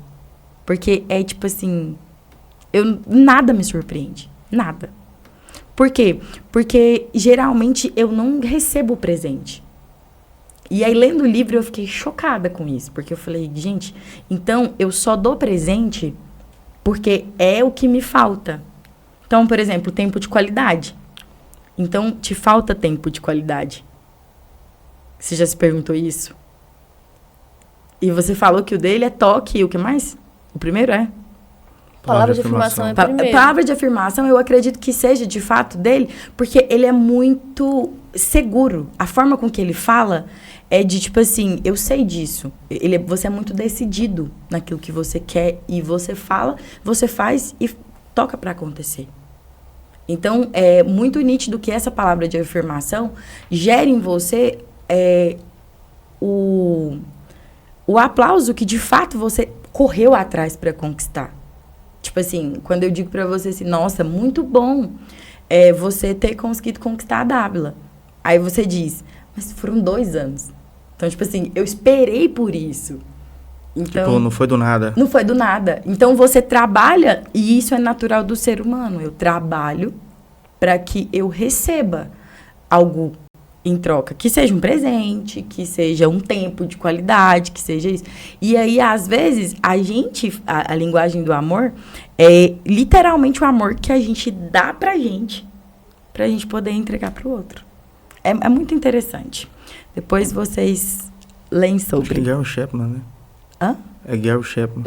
Porque é tipo assim, nada me surpreende. Nada. Por quê? Porque, geralmente, eu não recebo o presente. E aí, lendo o livro, eu fiquei chocada com isso. Porque eu falei, gente, então, eu só dou presente porque é o que me falta. Então, por exemplo, tempo de qualidade. Então, te falta tempo de qualidade. Você já se perguntou isso? E você falou que o dele é toque e o que mais? O primeiro é? Palavra de afirmação é primeiro. Palavra de afirmação, eu acredito que seja de fato dele, porque ele é muito seguro. A forma com que ele fala é de tipo assim, eu sei disso. Você é muito decidido naquilo que você quer e você fala, você faz e toca pra acontecer. Então, é muito nítido que essa palavra de afirmação gera em você o aplauso que de fato você correu atrás pra conquistar. Tipo assim, quando eu digo pra você assim, nossa, muito bom você ter conseguido conquistar a Dábila. Aí você diz, mas foram 2 anos. Então, tipo assim, eu esperei por isso. Então, tipo, não foi do nada. Não foi do nada. Então, você trabalha, e isso é natural do ser humano. Eu trabalho para que eu receba algo em troca. Que seja um presente, que seja um tempo de qualidade, que seja isso. E aí, às vezes, a linguagem do amor é literalmente o amor que a gente dá pra gente poder entregar pro outro. É muito interessante. Depois vocês leem sobre. Acho que é Gary Chapman, né? Hã? É Gary Chapman.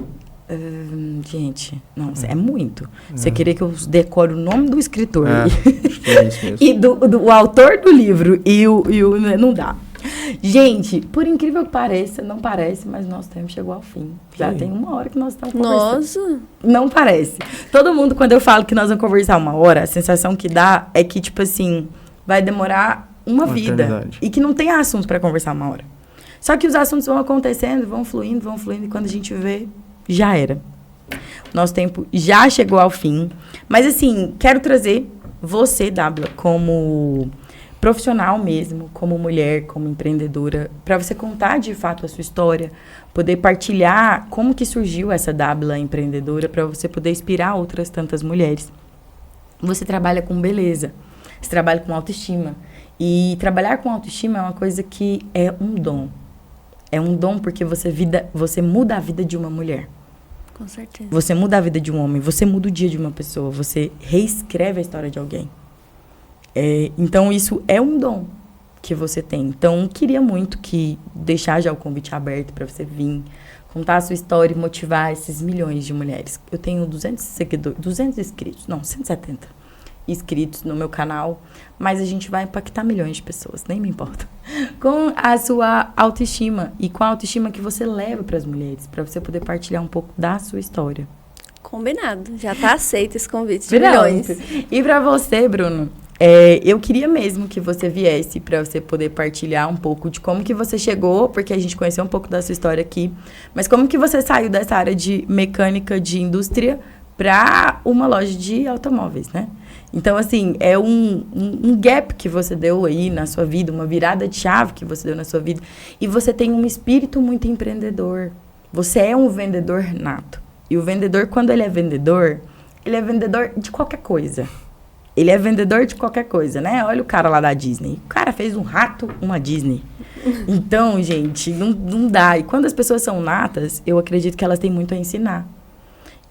Gente, não, é muito. Você queria que eu decore o nome do escritor Acho que é isso mesmo. e do autor do livro e o não dá. Gente, por incrível que pareça, não parece, mas nosso tempo chegou ao fim. Já tem 1 hora que nós estamos conversando. Nossa! Não parece. Todo mundo, quando eu falo que nós vamos conversar 1 hora, a sensação que dá é que, tipo assim, vai demorar uma vida. Eternidade. E que não tem assunto para conversar 1 hora. Só que os assuntos vão acontecendo, vão fluindo, e quando a gente vê, já era. Nosso tempo já chegou ao fim. Mas, assim, quero trazer você, Dábila, como profissional mesmo, como mulher, como empreendedora, para você contar de fato a sua história, poder partilhar como que surgiu essa Dábila empreendedora, para você poder inspirar outras tantas mulheres. Você trabalha com beleza, você trabalha com autoestima. E trabalhar com autoestima é uma coisa que é um dom. É um dom porque você muda a vida de uma mulher. Com certeza. Você muda a vida de um homem, você muda o dia de uma pessoa, você reescreve a história de alguém. Então, isso é um dom que você tem. Então, queria muito deixar já o convite aberto para você vir, contar a sua história e motivar esses milhões de mulheres. Eu tenho 200 inscritos, não, 170 inscritos no meu canal, mas a gente vai impactar milhões de pessoas, nem me importa. Com a sua autoestima e com a autoestima que você leva para as mulheres, para você poder partilhar um pouco da sua história. Combinado, já tá aceito esse convite de milhões. E para você, Bruno, eu queria mesmo que você viesse para você poder partilhar um pouco de como que você chegou, porque a gente conheceu um pouco da sua história aqui, mas como que você saiu dessa área de mecânica de indústria para uma loja de automóveis, né? Então, assim, é um gap que você deu aí na sua vida, uma virada de chave que você deu na sua vida. E você tem um espírito muito empreendedor. Você é um vendedor nato. E o vendedor, quando ele é vendedor de qualquer coisa. Ele é vendedor de qualquer coisa, né? Olha o cara lá da Disney. O cara fez um rato, uma Disney. Então, gente, não dá. E quando as pessoas são natas, eu acredito que elas têm muito a ensinar.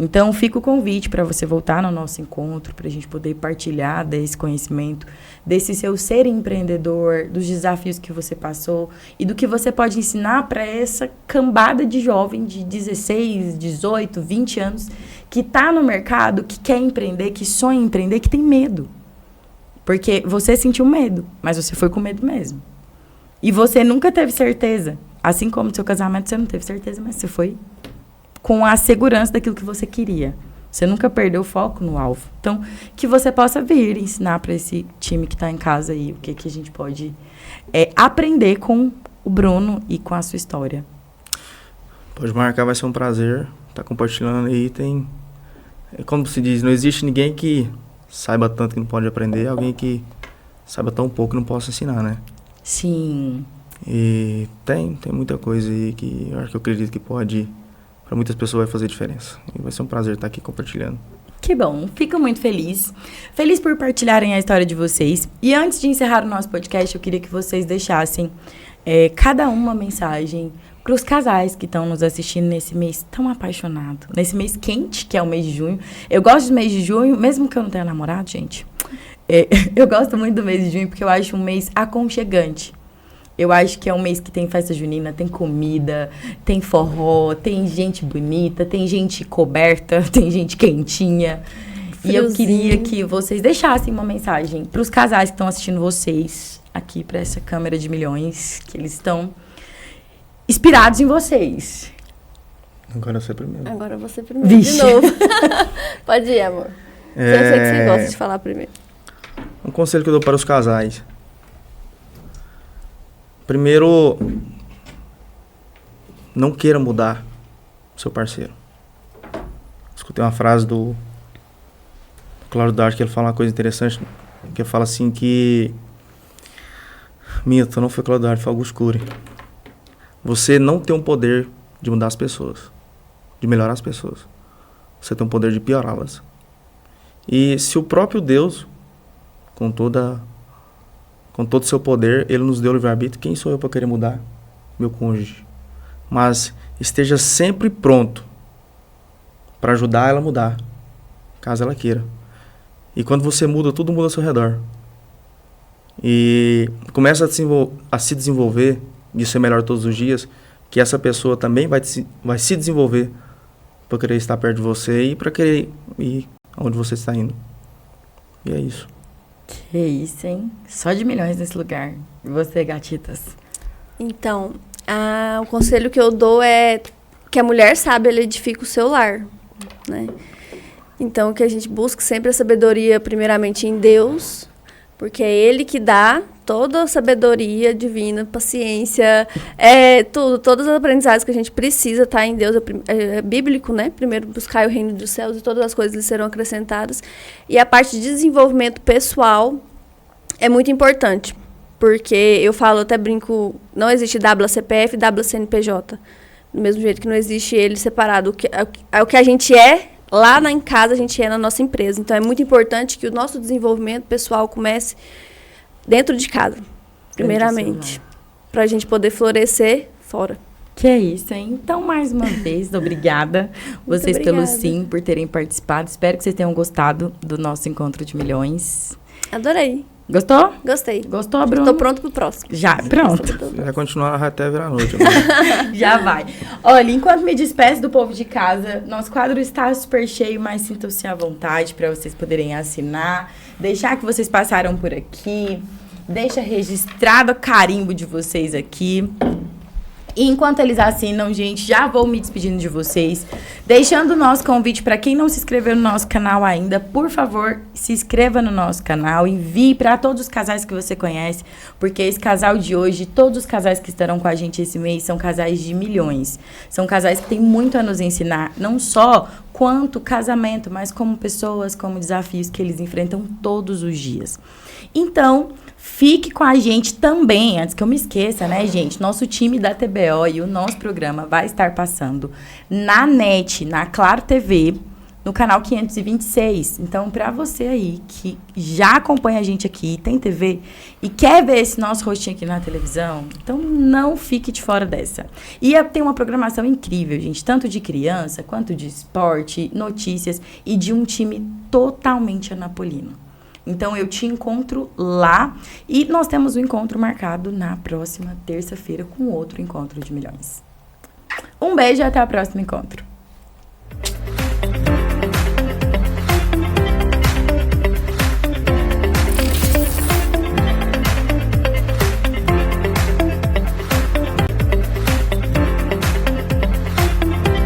Então, fica o convite para você voltar no nosso encontro, para a gente poder partilhar desse conhecimento, desse seu ser empreendedor, dos desafios que você passou e do que você pode ensinar para essa cambada de jovem de 16, 18, 20 anos que está no mercado, que quer empreender, que sonha em empreender, que tem medo. Porque você sentiu medo, mas você foi com medo mesmo. E você nunca teve certeza. Assim como no seu casamento você não teve certeza, mas você foi com a segurança daquilo que você queria. Você nunca perdeu o foco no alvo. Então, que você possa vir ensinar para esse time que está em casa aí o que a gente pode aprender com o Bruno e com a sua história. Pode marcar, vai ser um prazer estar compartilhando aí. Como se diz, não existe ninguém que saiba tanto que não pode aprender, alguém que saiba tão pouco que não possa ensinar, né? Sim. E tem muita coisa aí que eu acredito que pode... para muitas pessoas vai fazer diferença. E vai ser um prazer estar aqui compartilhando. Que bom, fico muito feliz. Feliz por partilharem a história de vocês. E antes de encerrar o nosso podcast, eu queria que vocês deixassem cada uma mensagem para os casais que estão nos assistindo nesse mês tão apaixonado, nesse mês quente, que é o mês de junho. Eu gosto do mês de junho, mesmo que eu não tenha namorado, gente. Eu gosto muito do mês de junho porque eu acho um mês aconchegante. Eu acho que é um mês que tem festa junina, tem comida, tem forró, tem gente bonita, tem gente coberta, tem gente quentinha. Friozinho. E eu queria que vocês deixassem uma mensagem para os casais que estão assistindo vocês aqui para essa câmera de milhões, que eles estão inspirados em vocês. Agora você primeiro. Agora você primeiro, Vixe. De novo. Pode ir, amor. Eu sei que você gosta de falar primeiro. Um conselho que eu dou para os casais. Primeiro, não queira mudar seu parceiro. Escutei uma frase do Cláudio Duarte, que ele fala uma coisa interessante, que ele fala assim que... Minto, não foi Cláudio Duarte, foi Augusto Cury. Você não tem o poder de mudar as pessoas, de melhorar as pessoas. Você tem o poder de piorá-las. E se o próprio Deus, com todo o seu poder, ele nos deu o livre-arbítrio, quem sou eu para querer mudar meu cônjuge? Mas esteja sempre pronto para ajudar ela a mudar, caso ela queira. E quando você muda, tudo muda ao seu redor. E começa a se desenvolver, e ser melhor todos os dias, que essa pessoa também vai se desenvolver para querer estar perto de você e para querer ir onde você está indo. E é isso. Que isso, hein? Só de milhões nesse lugar. E você, gatitas? Então, o conselho que eu dou é que a mulher sábia, ela edifica o seu lar, né? Então, que a gente busque sempre a sabedoria, primeiramente, em Deus, porque é Ele que dá toda a sabedoria divina, paciência, todas as aprendizagens que a gente precisa tá em Deus, é bíblico, né? Primeiro buscar o reino dos céus e todas as coisas lhe serão acrescentadas. E a parte de desenvolvimento pessoal é muito importante, porque eu falo, até brinco, não existe WCPF e WCNPJ, do mesmo jeito que não existe ele separado. O que a gente é, lá em casa a gente é na nossa empresa. Então é muito importante que o nosso desenvolvimento pessoal comece dentro de casa, primeiramente, para a gente poder florescer fora. Que é isso, hein? Então, mais uma vez, obrigada vocês pelo sim, por terem participado. Espero que vocês tenham gostado do nosso Encontro de Milhões. Adorei. Gostou? Gostei. Gostou, Bruno? Estou pronto pro próximo. Já, pronto. Vai continuar até virar noite. Já vai. Olha, enquanto me despeço do povo de casa, nosso quadro está super cheio, mas sintam-se à vontade para vocês poderem assinar, deixar que vocês passaram por aqui, deixa registrado o carimbo de vocês aqui. E enquanto eles assinam, gente, já vou me despedindo de vocês, deixando o nosso convite para quem não se inscreveu no nosso canal ainda, por favor, se inscreva no nosso canal, envie para todos os casais que você conhece, porque esse casal de hoje, todos os casais que estarão com a gente esse mês são casais de milhões, são casais que têm muito a nos ensinar, não só quanto casamento, mas como pessoas, como desafios que eles enfrentam todos os dias. Então, fique com a gente também, antes que eu me esqueça, né, gente? Nosso time da TBO e o nosso programa vai estar passando na NET, na Claro TV, no canal 526. Então, para você aí que já acompanha a gente aqui, tem TV e quer ver esse nosso rostinho aqui na televisão, então não fique de fora dessa. E tem uma programação incrível, gente, tanto de criança quanto de esporte, notícias e de um time totalmente anapolino. Então, eu te encontro lá e nós temos um encontro marcado na próxima terça-feira com outro Encontro de Milhões. Um beijo e até o próximo encontro.